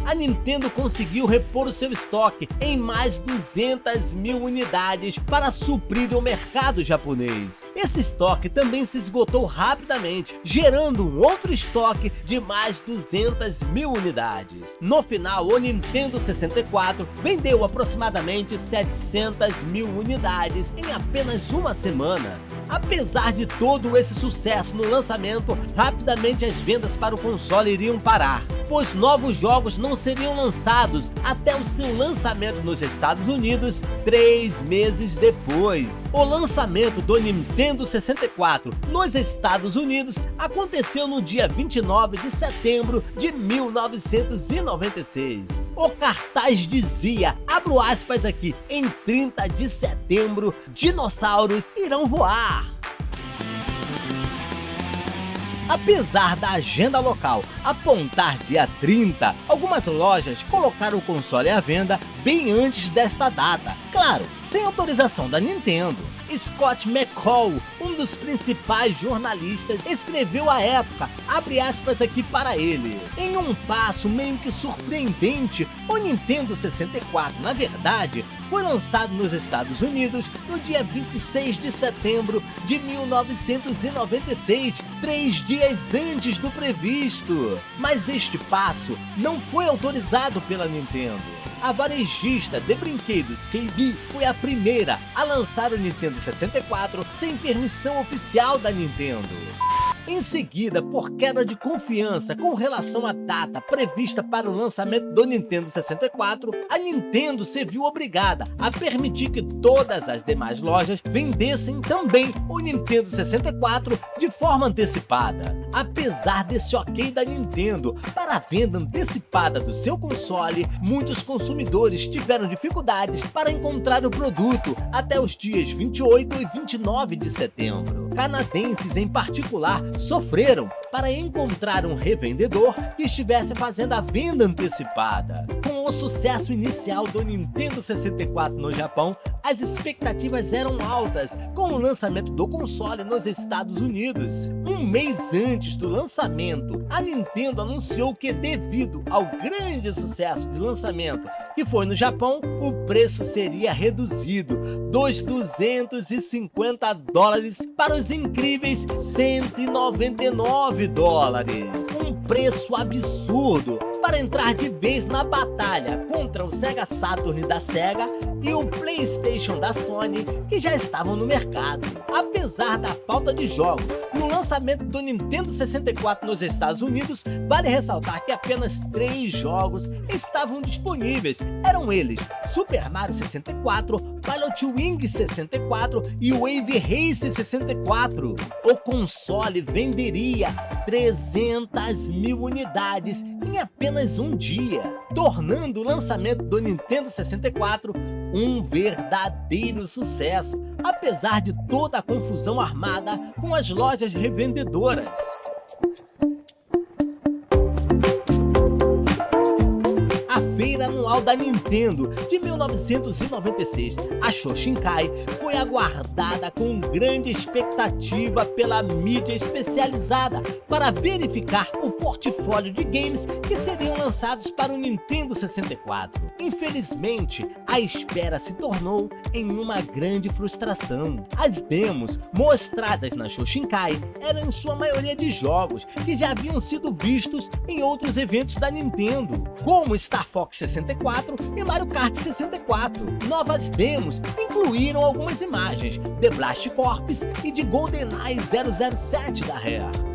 a Nintendo conseguiu repor o seu estoque em mais 200.000 unidades para suprir o mercado japonês. Esse estoque também se esgotou rapidamente, gerando um outro estoque de mais 200.000 unidades. No final, o Nintendo 64 vendeu aproximadamente 700.000 unidades em apenas uma semana. Apesar de todo esse sucesso no lançamento, rapidamente as vendas para o console iriam parar, pois novos jogos não seriam lançados até o seu lançamento nos Estados Unidos 3 meses depois. O lançamento do Nintendo 64 nos Estados Unidos aconteceu no dia 29 de setembro de 1996. O cartaz dizia, abro aspas aqui, em 30 de setembro, dinossauros irão voar. Apesar da agenda local apontar dia 30, algumas lojas colocaram o console à venda bem antes desta data, claro, sem autorização da Nintendo. Scott McCall, um dos principais jornalistas, escreveu à época, abre aspas aqui para ele, em um passo meio que surpreendente, o Nintendo 64, na verdade, foi lançado nos Estados Unidos no dia 26 de setembro de 1996, 3 dias antes do previsto. Mas este passo não foi autorizado pela Nintendo. A varejista de brinquedos KB foi a primeira a lançar o Nintendo 64 sem permissão oficial da Nintendo. Em seguida, por queda de confiança com relação à data prevista para o lançamento do Nintendo 64, a Nintendo se viu obrigada a permitir que todas as demais lojas vendessem também o Nintendo 64 de forma antecipada. Apesar desse ok da Nintendo para a venda antecipada do seu console, muitos consumidores tiveram dificuldades para encontrar o produto até os dias 28 e 29 de setembro. Canadenses, em particular, sofreram para encontrar um revendedor que estivesse fazendo a venda antecipada. Com Com o sucesso inicial do Nintendo 64 no Japão, as expectativas eram altas com o lançamento do console nos Estados Unidos. Um mês antes do lançamento, a Nintendo anunciou que, devido ao grande sucesso de lançamento que foi no Japão, o preço seria reduzido dos $250 para os incríveis $199. Um preço absurdo para entrar de vez na batalha contra o Sega Saturn da Sega e o PlayStation da Sony, que já estavam no mercado. Apesar da falta de jogos no lançamento do Nintendo 64 nos Estados Unidos, vale ressaltar que apenas 3 jogos estavam disponíveis. Eram eles Super Mario 64, Pilot Wing 64 e Wave Race 64. O console venderia 300.000 unidades em apenas um dia, tornando o lançamento do Nintendo 64 um verdadeiro sucesso, apesar de toda a confusão armada com as lojas revendedoras. A feira anual da Nintendo de 1996, a Shoshinkai, foi aguardada com grande expectativa pela mídia especializada para verificar o portfólio de games que seriam lançados para o Nintendo 64. Infelizmente, a espera se tornou em uma grande frustração. As demos mostradas na Shoshinkai eram em sua maioria de jogos que já haviam sido vistos em outros eventos da Nintendo, como Star Fox 64 e Mario Kart 64. Novas demos incluíram algumas imagens de Blast Corps e de GoldenEye 007 da Rare.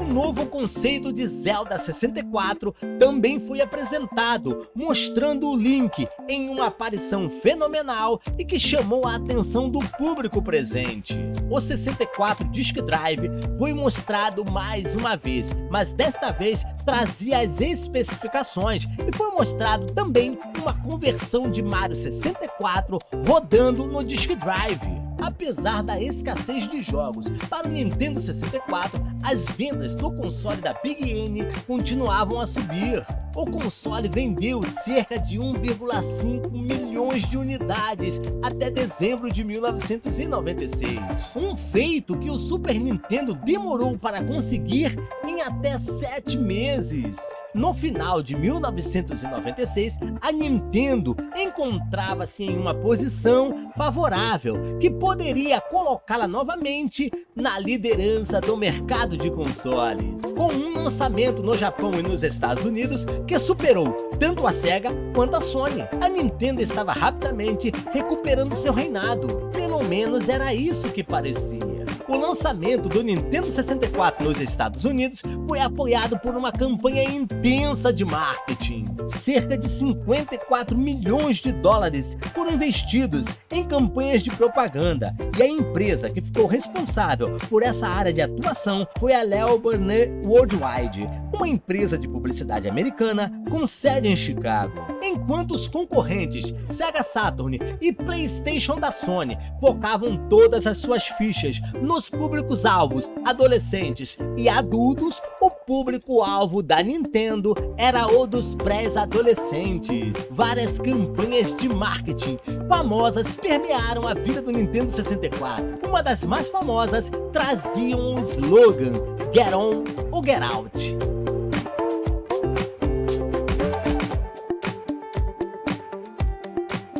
Um novo conceito de Zelda 64 também foi apresentado, mostrando o Link em uma aparição fenomenal e que chamou a atenção do público presente. O 64 Disk Drive foi mostrado mais uma vez, mas desta vez trazia as especificações e foi mostrado também uma conversão de Mario 64 rodando no Disk Drive. Apesar da escassez de jogos para o Nintendo 64, as vendas do console da Big N continuavam a subir. O console vendeu cerca de 1,5 milhões de unidades até dezembro de 1996. Um feito que o Super Nintendo demorou para conseguir em até 7 meses. No final de 1996, a Nintendo encontrava-se em uma posição favorável que poderia colocá-la novamente na liderança do mercado de consoles, com um lançamento no Japão e nos Estados Unidos que superou tanto a Sega quanto a Sony. A Nintendo estava rapidamente recuperando seu reinado, pelo menos era isso que parecia. O lançamento do Nintendo 64 nos Estados Unidos foi apoiado por uma campanha intensa de marketing. Cerca de 54 milhões de dólares foram investidos em campanhas de propaganda, e a empresa que ficou responsável por essa área de atuação foi a Leo Burnett Worldwide, uma empresa de publicidade americana com sede em Chicago. Enquanto os concorrentes Sega Saturn e PlayStation da Sony focavam todas as suas fichas nos públicos-alvos adolescentes e adultos, o público-alvo da Nintendo era o dos pré-adolescentes. Várias campanhas de marketing famosas permearam a vida do Nintendo 64. Uma das mais famosas traziam o slogan Get On ou Get Out.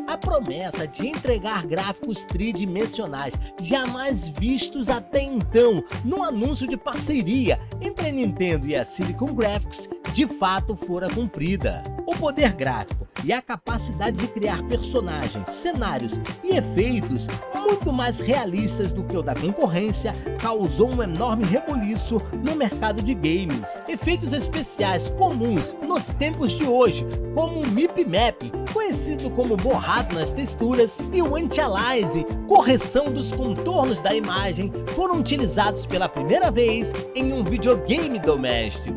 A promessa de entregar gráficos tridimensionais jamais vistos até então no anúncio de parceria entre a Nintendo e a Silicon Graphics de fato fora cumprida. O poder gráfico e a capacidade de criar personagens, cenários e efeitos muito mais realistas do que o da concorrência causou um enorme rebuliço no mercado de games. Efeitos especiais comuns nos tempos de hoje, como o Mip Map, conhecido como borrado nas texturas, e o Anti-Aliasing, correção dos contornos da imagem, foram utilizados pela primeira vez em um videogame doméstico.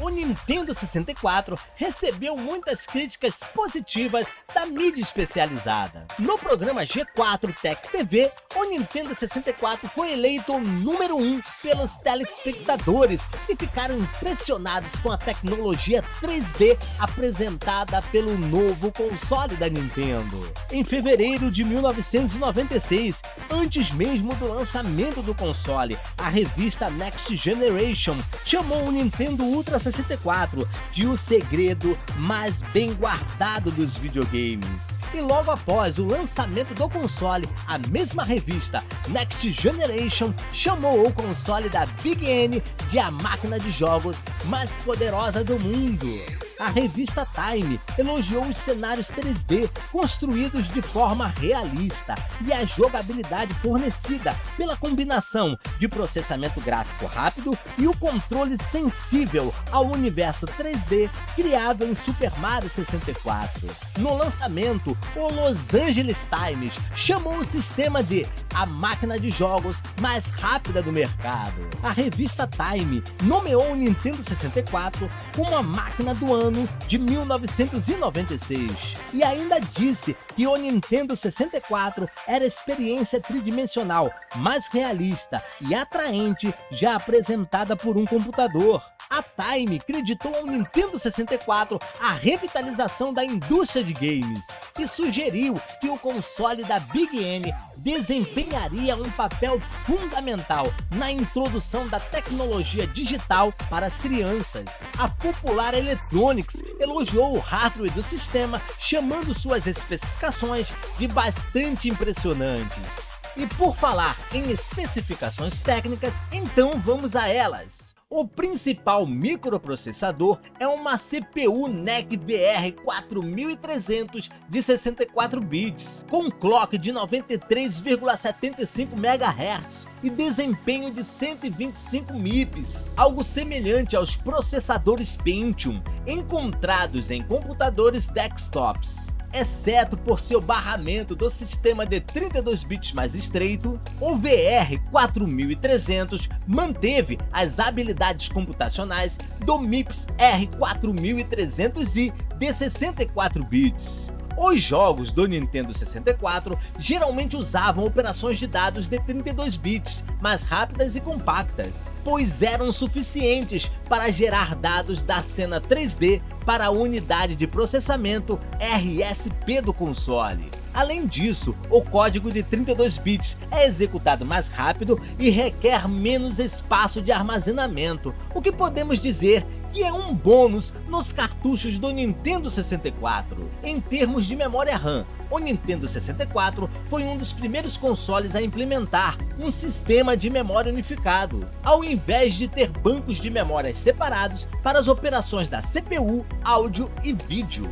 O Nintendo 64 recebeu muitas críticas positivas da mídia especializada. No programa G4 Tech TV, o Nintendo 64 foi eleito o número 1 pelos telespectadores que ficaram impressionados com a tecnologia 3D apresentada pelo novo console da Nintendo. Em fevereiro de 1996, antes mesmo do lançamento do console, a revista Next Generation chamou o Nintendo Ultra 64 de o segredo mais bem guardado dos videogames. E logo após o lançamento do console, a mesma revista Next Generation chamou o console da Big N de a máquina de jogos mais poderosa do mundo. A revista Time elogiou os cenários 3D construídos de forma realista e a jogabilidade fornecida pela combinação de processamento gráfico rápido e o controle sensível ao universo 3D criado em Super Mario 64. No lançamento, o Los Angeles Times chamou o sistema de a máquina de jogos mais rápida do mercado. A revista Time nomeou o Nintendo 64 como a máquina do ano de 1996 e ainda disse que o Nintendo 64 era a experiência tridimensional mais realista e atraente já apresentada por um computador. A Time creditou ao Nintendo 64 a revitalização da indústria de games e sugeriu que o console da Big N desempenharia um papel fundamental na introdução da tecnologia digital para as crianças. A Popular Electronics elogiou o hardware do sistema, chamando suas especificações de bastante impressionantes. E por falar em especificações técnicas, então vamos a elas. O principal microprocessador é uma CPU NEC VR4300 de 64 bits, com clock de 93,75 MHz e desempenho de 125 MIPS, algo semelhante aos processadores Pentium encontrados em computadores desktops. Exceto por seu barramento do sistema de 32 bits mais estreito, o VR4300 manteve as habilidades computacionais do MIPS R4300i de 64 bits. Os jogos do Nintendo 64 geralmente usavam operações de dados de 32 bits, mais rápidas e compactas, pois eram suficientes para gerar dados da cena 3D para a unidade de processamento RSP do console. Além disso, o código de 32 bits é executado mais rápido e requer menos espaço de armazenamento, o que podemos dizer que é um bônus nos cartuchos do Nintendo 64. Em termos de memória RAM, o Nintendo 64 foi um dos primeiros consoles a implementar um sistema de memória unificado, ao invés de ter bancos de memórias separados para as operações da CPU, áudio e vídeo.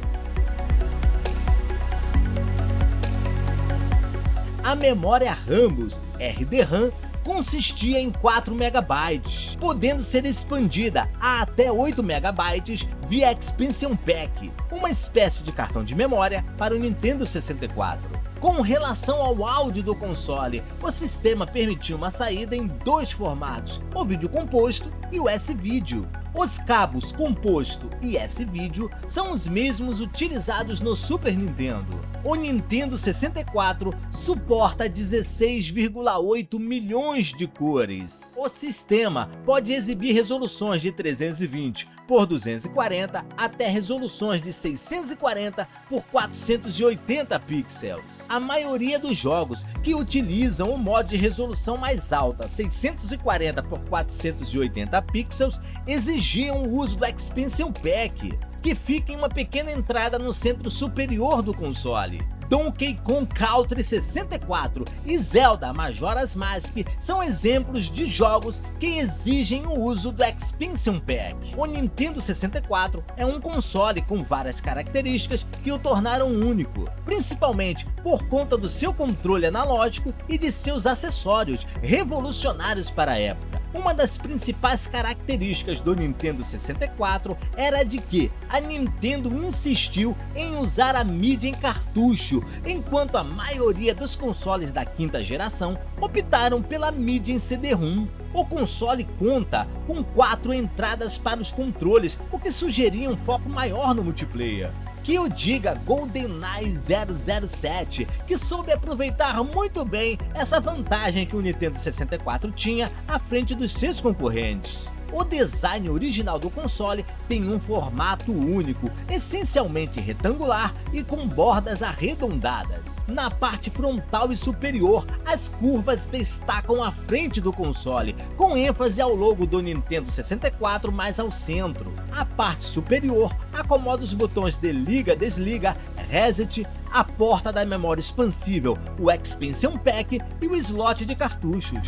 A memória Rambus RDRAM consistia em 4 MB, podendo ser expandida a até 8 MB via Expansion Pack, uma espécie de cartão de memória para o Nintendo 64. Com relação ao áudio do console, o sistema permitia uma saída em dois formatos, o vídeo composto e o S-Video. Os cabos composto e S-Video são os mesmos utilizados no Super Nintendo. O Nintendo 64 suporta 16,8 milhões de cores. O sistema pode exibir resoluções de 320 por 240 até resoluções de 640 por 480 pixels. A maioria dos jogos que utilizam o modo de resolução mais alta, 640 por 480 pixels, exigiam o uso do Expansion Pack, que fica em uma pequena entrada no centro superior do console. Donkey Kong Country 64 e Zelda Majora's Mask são exemplos de jogos que exigem o uso do Expansion Pack. O Nintendo 64 é um console com várias características que o tornaram único, principalmente por conta do seu controle analógico e de seus acessórios revolucionários para a época. Uma das principais características do Nintendo 64 era de que a Nintendo insistiu em usar a mídia em cartucho, enquanto a maioria dos consoles da quinta geração optaram pela mídia em CD-ROM. O console conta com 4 entradas para os controles, o que sugeria um foco maior no multiplayer. Que o diga GoldenEye 007, que soube aproveitar muito bem essa vantagem que o Nintendo 64 tinha à frente dos seus concorrentes. O design original do console tem um formato único, essencialmente retangular e com bordas arredondadas. Na parte frontal e superior, as curvas destacam a frente do console, com ênfase ao logo do Nintendo 64 mais ao centro. A parte superior acomoda os botões de liga, desliga, reset, a porta da memória expansível, o Expansion Pack e o slot de cartuchos.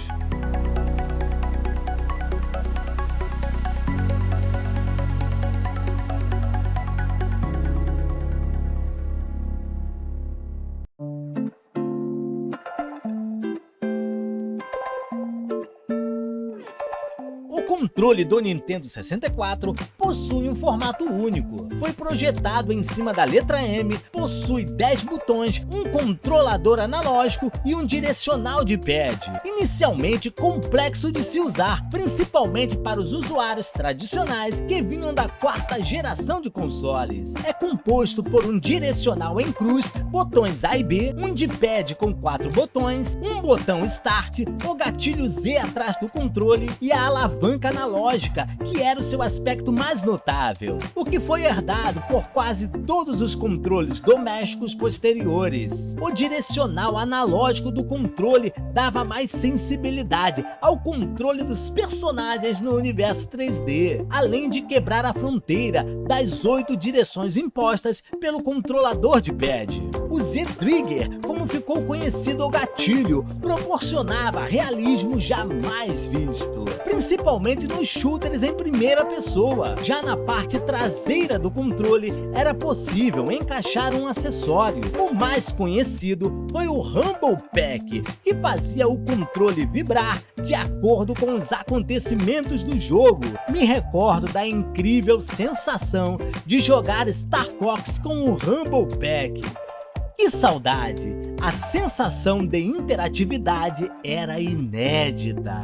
O controle do Nintendo 64 possui um formato único. Foi projetado em cima da letra M, possui 10 botões, um controlador analógico e um direcional de pad. Inicialmente complexo de se usar, principalmente para os usuários tradicionais que vinham da 4ª geração de consoles. É composto por um direcional em cruz, botões A e B, um D-pad com 4 botões, um botão Start, o gatilho Z atrás do controle e a alavanca analógica, que era o seu aspecto mais notável, o que foi herdado por quase todos os controles domésticos posteriores. O direcional analógico do controle dava mais sensibilidade ao controle dos personagens no universo 3D, além de quebrar a fronteira das 8 direções impostas pelo controlador de pad. O Z-Trigger, como ficou conhecido o gatilho, proporcionava realismo jamais visto, principalmente nos shooters em primeira pessoa. Já na parte traseira do controle era possível encaixar um acessório. O mais conhecido foi o Rumble Pack, que fazia o controle vibrar de acordo com os acontecimentos do jogo. Me recordo da incrível sensação de jogar Star Fox com o Rumble Pack. Que saudade! A sensação de interatividade era inédita.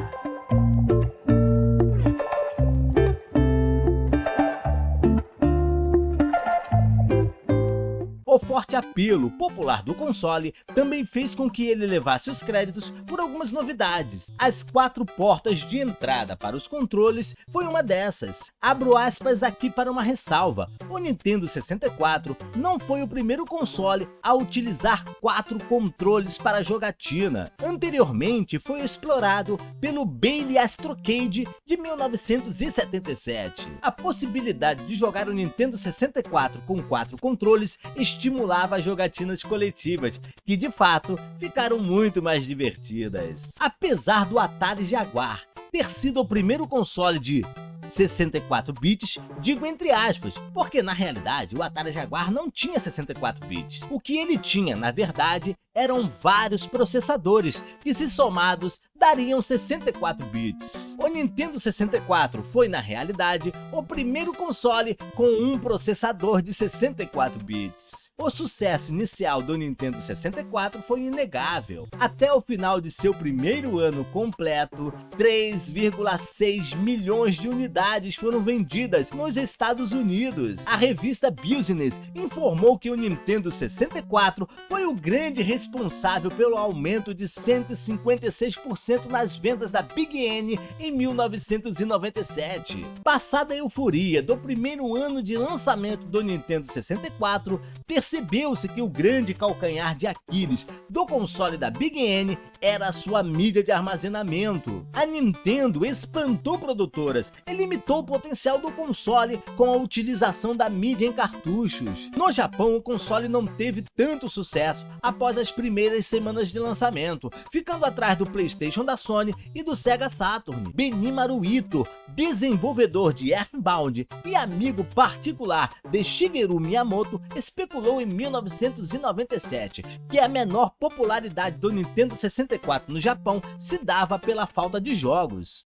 O forte apelo popular do console também fez com que ele levasse os créditos por algumas novidades. As 4 portas de entrada para os controles foi uma dessas. Abro aspas aqui para uma ressalva: o Nintendo 64 não foi o primeiro console a utilizar 4 controles para jogatina. Anteriormente foi explorado pelo Bailey Astrocade de 1977. A possibilidade de jogar o Nintendo 64 com 4 controles estimulava as jogatinas coletivas, que de fato ficaram muito mais divertidas. Apesar do Atari Jaguar ter sido o primeiro console de 64 bits, digo entre aspas, porque na realidade o Atari Jaguar não tinha 64 bits. O que ele tinha, na verdade, eram vários processadores, que se somados dariam 64 bits. O Nintendo 64 foi, na realidade, o primeiro console com um processador de 64 bits. O sucesso inicial do Nintendo 64 foi inegável. Até o final de seu primeiro ano completo, 3,6 milhões de unidades foram vendidas nos Estados Unidos. A revista Business informou que o Nintendo 64 foi o grande responsável pelo aumento de 156% nas vendas da Big N em 1997. Passada a euforia do primeiro ano de lançamento do Nintendo 64, percebeu-se que o grande calcanhar de Aquiles do console da Big N era a sua mídia de armazenamento. A Nintendo espantou produtoras e limitou o potencial do console com a utilização da mídia em cartuchos. No Japão, o console não teve tanto sucesso após as primeiras semanas de lançamento, ficando atrás do PlayStation da Sony e do Sega Saturn. Benimaru Ito, desenvolvedor de Earthbound e amigo particular de Shigeru Miyamoto, especulou em 1997 que a menor popularidade do Nintendo 64 no Japão se dava pela falta de jogos.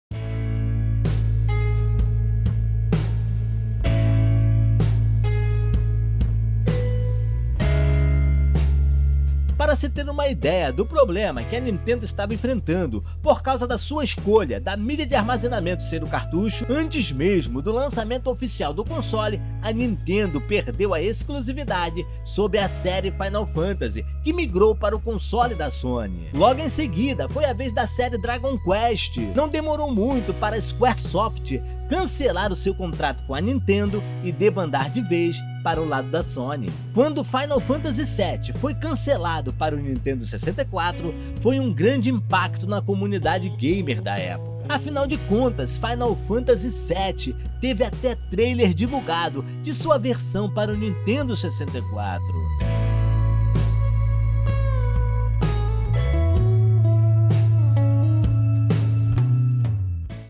se ter uma ideia do problema que a Nintendo estava enfrentando por causa da sua escolha da mídia de armazenamento ser o cartucho, antes mesmo do lançamento oficial do console, a Nintendo perdeu a exclusividade sobre a série Final Fantasy, que migrou para o console da Sony. Logo em seguida, foi a vez da série Dragon Quest. Não demorou muito para a Squaresoft cancelar o seu contrato com a Nintendo e debandar de vez para o lado da Sony. Quando Final Fantasy VII foi cancelado para o Nintendo 64, foi um grande impacto na comunidade gamer da época. Afinal de contas, Final Fantasy VII teve até trailer divulgado de sua versão para o Nintendo 64.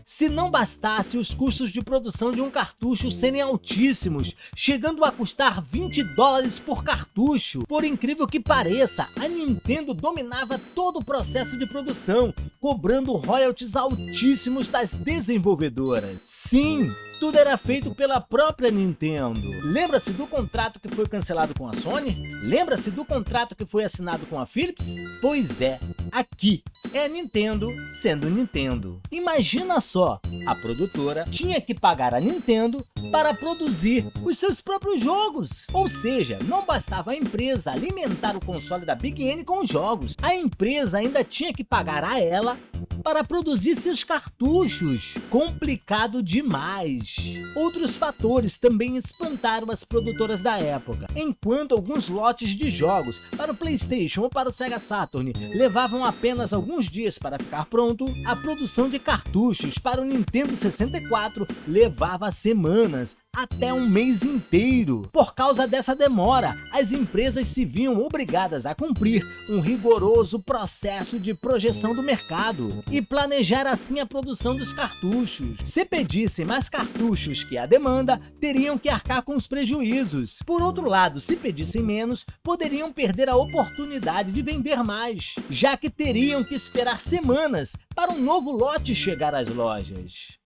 Se não bastasse os custos de produção de um cartucho serem altíssimos, chegando a custar $20 por cartucho, por incrível que pareça, a Nintendo dominava todo o processo de produção, cobrando royalties altíssimos das desenvolvedoras. Sim, tudo era feito pela própria Nintendo. Lembra-se do contrato que foi cancelado com a Sony? Lembra-se do contrato que foi assinado com a Philips? Pois é, aqui é a Nintendo sendo Nintendo. Imagina só, a produtora tinha que pagar a Nintendo para produzir os seus próprios jogos. Ou seja, não bastava a empresa alimentar o console da Big N com os jogos, a empresa ainda tinha que pagar a ela para produzir seus cartuchos. Complicado demais. Outros fatores também espantaram as produtoras da época. Enquanto alguns lotes de jogos para o PlayStation ou para o Sega Saturn levavam apenas alguns dias para ficar pronto, a produção de cartuchos para o Nintendo 64 levava semanas, até um mês inteiro. Por causa dessa demora, as empresas se viam obrigadas a cumprir um rigoroso processo de projeção do mercado e planejar assim a produção dos cartuchos. Se pedissem mais cartuchos que a demanda, teriam que arcar com os prejuízos. Por outro lado, se pedissem menos, poderiam perder a oportunidade de vender mais, já que teriam que esperar semanas para um novo lote chegar às lojas.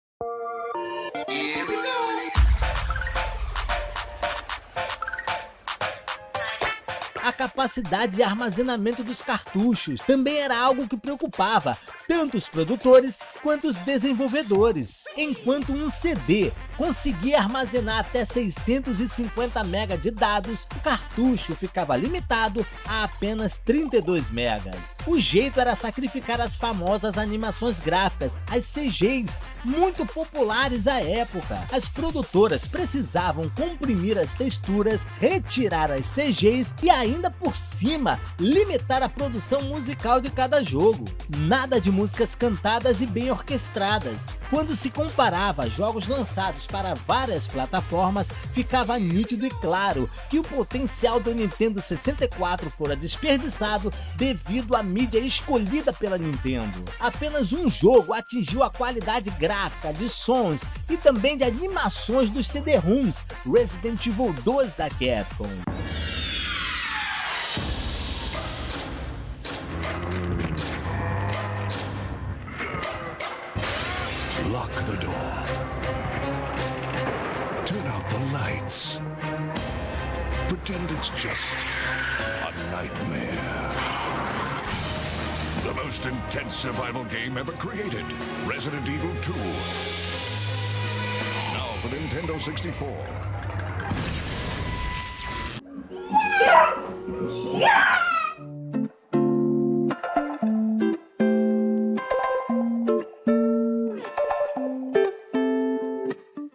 A capacidade de armazenamento dos cartuchos também era algo que preocupava tanto os produtores quanto os desenvolvedores. Enquanto um CD conseguia armazenar até 650 MB de dados, o cartucho ficava limitado a apenas 32 MB. O jeito era sacrificar as famosas animações gráficas, as CGs, muito populares à época. As produtoras precisavam comprimir as texturas, retirar as CGs e ainda por cima limitar a produção musical de cada jogo. Nada de músicas cantadas e bem orquestradas. Quando se comparava jogos lançados para várias plataformas, ficava nítido e claro que o potencial do Nintendo 64 fora desperdiçado devido à mídia escolhida pela Nintendo. Apenas um jogo atingiu a qualidade gráfica, de sons e também de animações dos CD-ROMs, Resident Evil 2 da Capcom. Lock the door. Turn out the lights. Pretend it's just a nightmare. The most intense survival game ever created. Resident Evil 2. Now for Nintendo 64.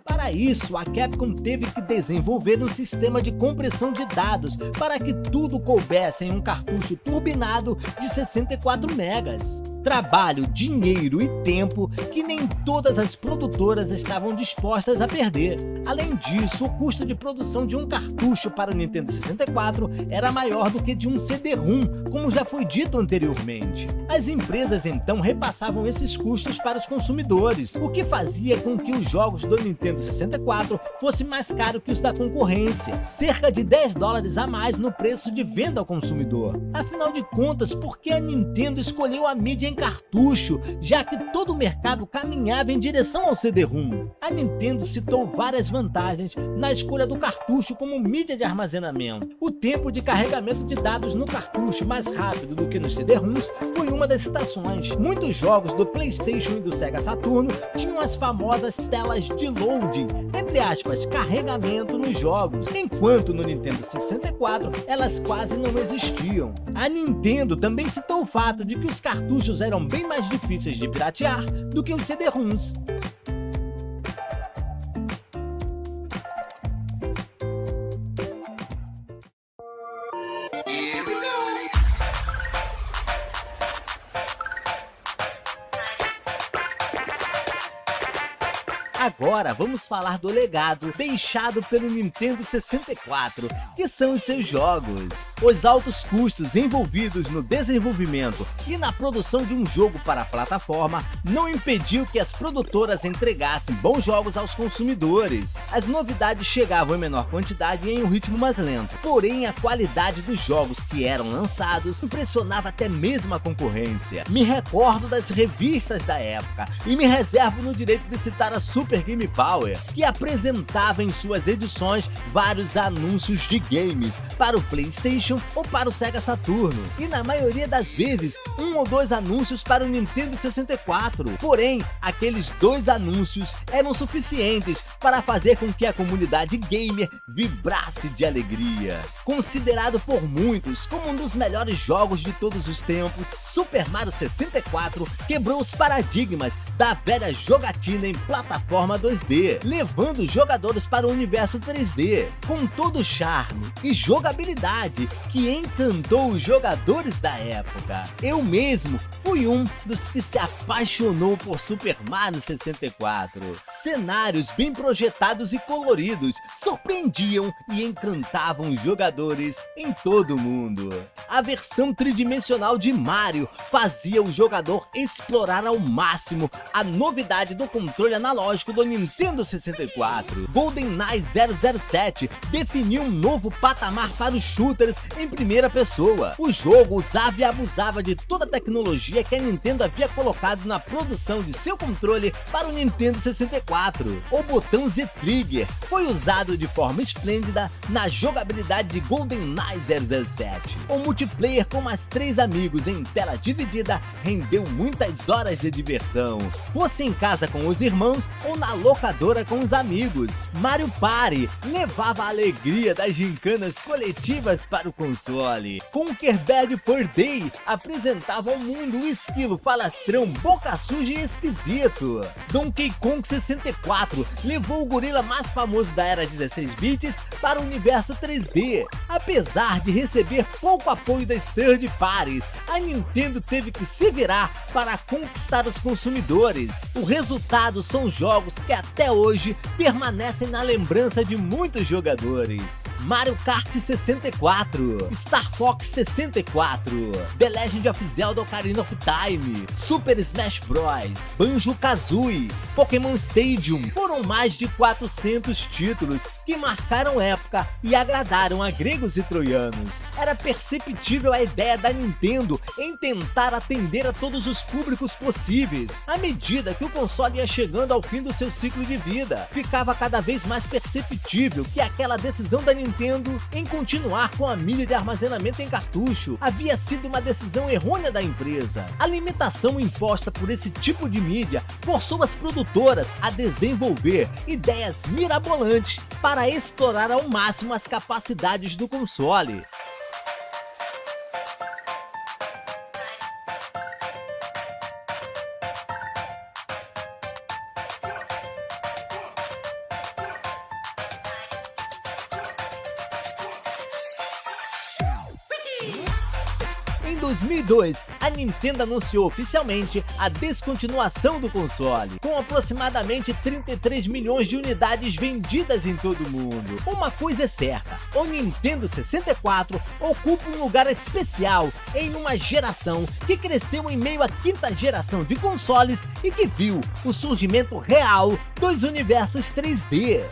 Para isso, a Capcom teve que desenvolver um sistema de compressão de dados para que tudo coubesse em um cartucho turbinado de 64 megas. Trabalho, dinheiro e tempo que nem todas as produtoras estavam dispostas a perder. Além disso, o custo de produção de um cartucho para o Nintendo 64 era maior do que de um CD-ROM, como já foi dito anteriormente. As empresas então repassavam esses custos para os consumidores, o que fazia com que os jogos do Nintendo 64 fossem mais caros que os da concorrência, cerca de $10 a mais no preço de venda ao consumidor. Afinal de contas, por que a Nintendo escolheu a mídia em cartucho, já que todo o mercado caminhava em direção ao CD-ROM. A Nintendo citou várias vantagens na escolha do cartucho como mídia de armazenamento. O tempo de carregamento de dados no cartucho mais rápido do que nos CD-ROMs foi uma das citações. Muitos jogos do PlayStation e do Sega Saturno tinham as famosas telas de loading, entre aspas, carregamento nos jogos, enquanto no Nintendo 64 elas quase não existiam. A Nintendo também citou o fato de que os cartuchos eram bem mais difíceis de piratear do que os CD-ROMs. Agora vamos falar do legado deixado pelo Nintendo 64, que são os seus jogos. Os altos custos envolvidos no desenvolvimento e na produção de um jogo para a plataforma não impediu que as produtoras entregassem bons jogos aos consumidores. As novidades chegavam em menor quantidade e em um ritmo mais lento, porém a qualidade dos jogos que eram lançados impressionava até mesmo a concorrência. Me recordo das revistas da época e me reservo no direito de citar a Super Game Power, que apresentava em suas edições vários anúncios de games para o PlayStation ou para o Sega Saturno, e na maioria das vezes um ou dois anúncios para o Nintendo 64. Porém, aqueles dois anúncios eram suficientes para fazer com que a comunidade gamer vibrasse de alegria. Considerado por muitos como um dos melhores jogos de todos os tempos, Super Mario 64 quebrou os paradigmas da velha jogatina em plataforma 2D, levando os jogadores para o universo 3D, com todo o charme e jogabilidade que encantou os jogadores da época. Eu mesmo fui um dos que se apaixonou por Super Mario 64. Cenários bem projetados e coloridos surpreendiam e encantavam os jogadores em todo o mundo. A versão tridimensional de Mario fazia o jogador explorar ao máximo a novidade do controle analógico do Nintendo 64. GoldenEye 007 definiu um novo patamar para os shooters em primeira pessoa. O jogo usava e abusava de toda a tecnologia que a Nintendo havia colocado na produção de seu controle para o Nintendo 64. O botão Z-Trigger foi usado de forma esplêndida na jogabilidade de GoldenEye 007. O multiplayer com mais 3 amigos em tela dividida rendeu muitas horas de diversão, fosse em casa com os irmãos ou na locadora com os amigos. Mario Party levava a alegria das gincanas coletivas para o console. Conker Bad Fur Day apresentava ao mundo o esquilo falastrão boca suja e esquisito. Donkey Kong 64 levou o gorila mais famoso da era 16 bits para o universo 3D. Apesar de receber pouco apoio das third parties, a Nintendo teve que se virar para conquistar os consumidores. O resultado são jogos que até hoje permanecem na lembrança de muitos jogadores. Mario Kart 64, Star Fox 64, The Legend of Zelda Ocarina of Time, Super Smash Bros, Banjo-Kazooie, Pokémon Stadium. Foram mais de 400 títulos que marcaram época e agradaram a gregos e troianos. Era perceptível a ideia da Nintendo em tentar atender a todos os públicos possíveis. À medida que o console ia chegando ao fim do seu ciclo de vida, ficava cada vez mais perceptível que aquela decisão da Nintendo em continuar com a mídia de armazenamento em cartucho havia sido uma decisão errônea da empresa. A limitação imposta por esse tipo de mídia forçou as produtoras a desenvolver ideias mirabolantes para explorar ao máximo as capacidades do console. Em 2002, a Nintendo anunciou oficialmente a descontinuação do console, com aproximadamente 33 milhões de unidades vendidas em todo o mundo. Uma coisa é certa, o Nintendo 64 ocupa um lugar especial em uma geração que cresceu em meio à quinta geração de consoles e que viu o surgimento real dos universos 3D.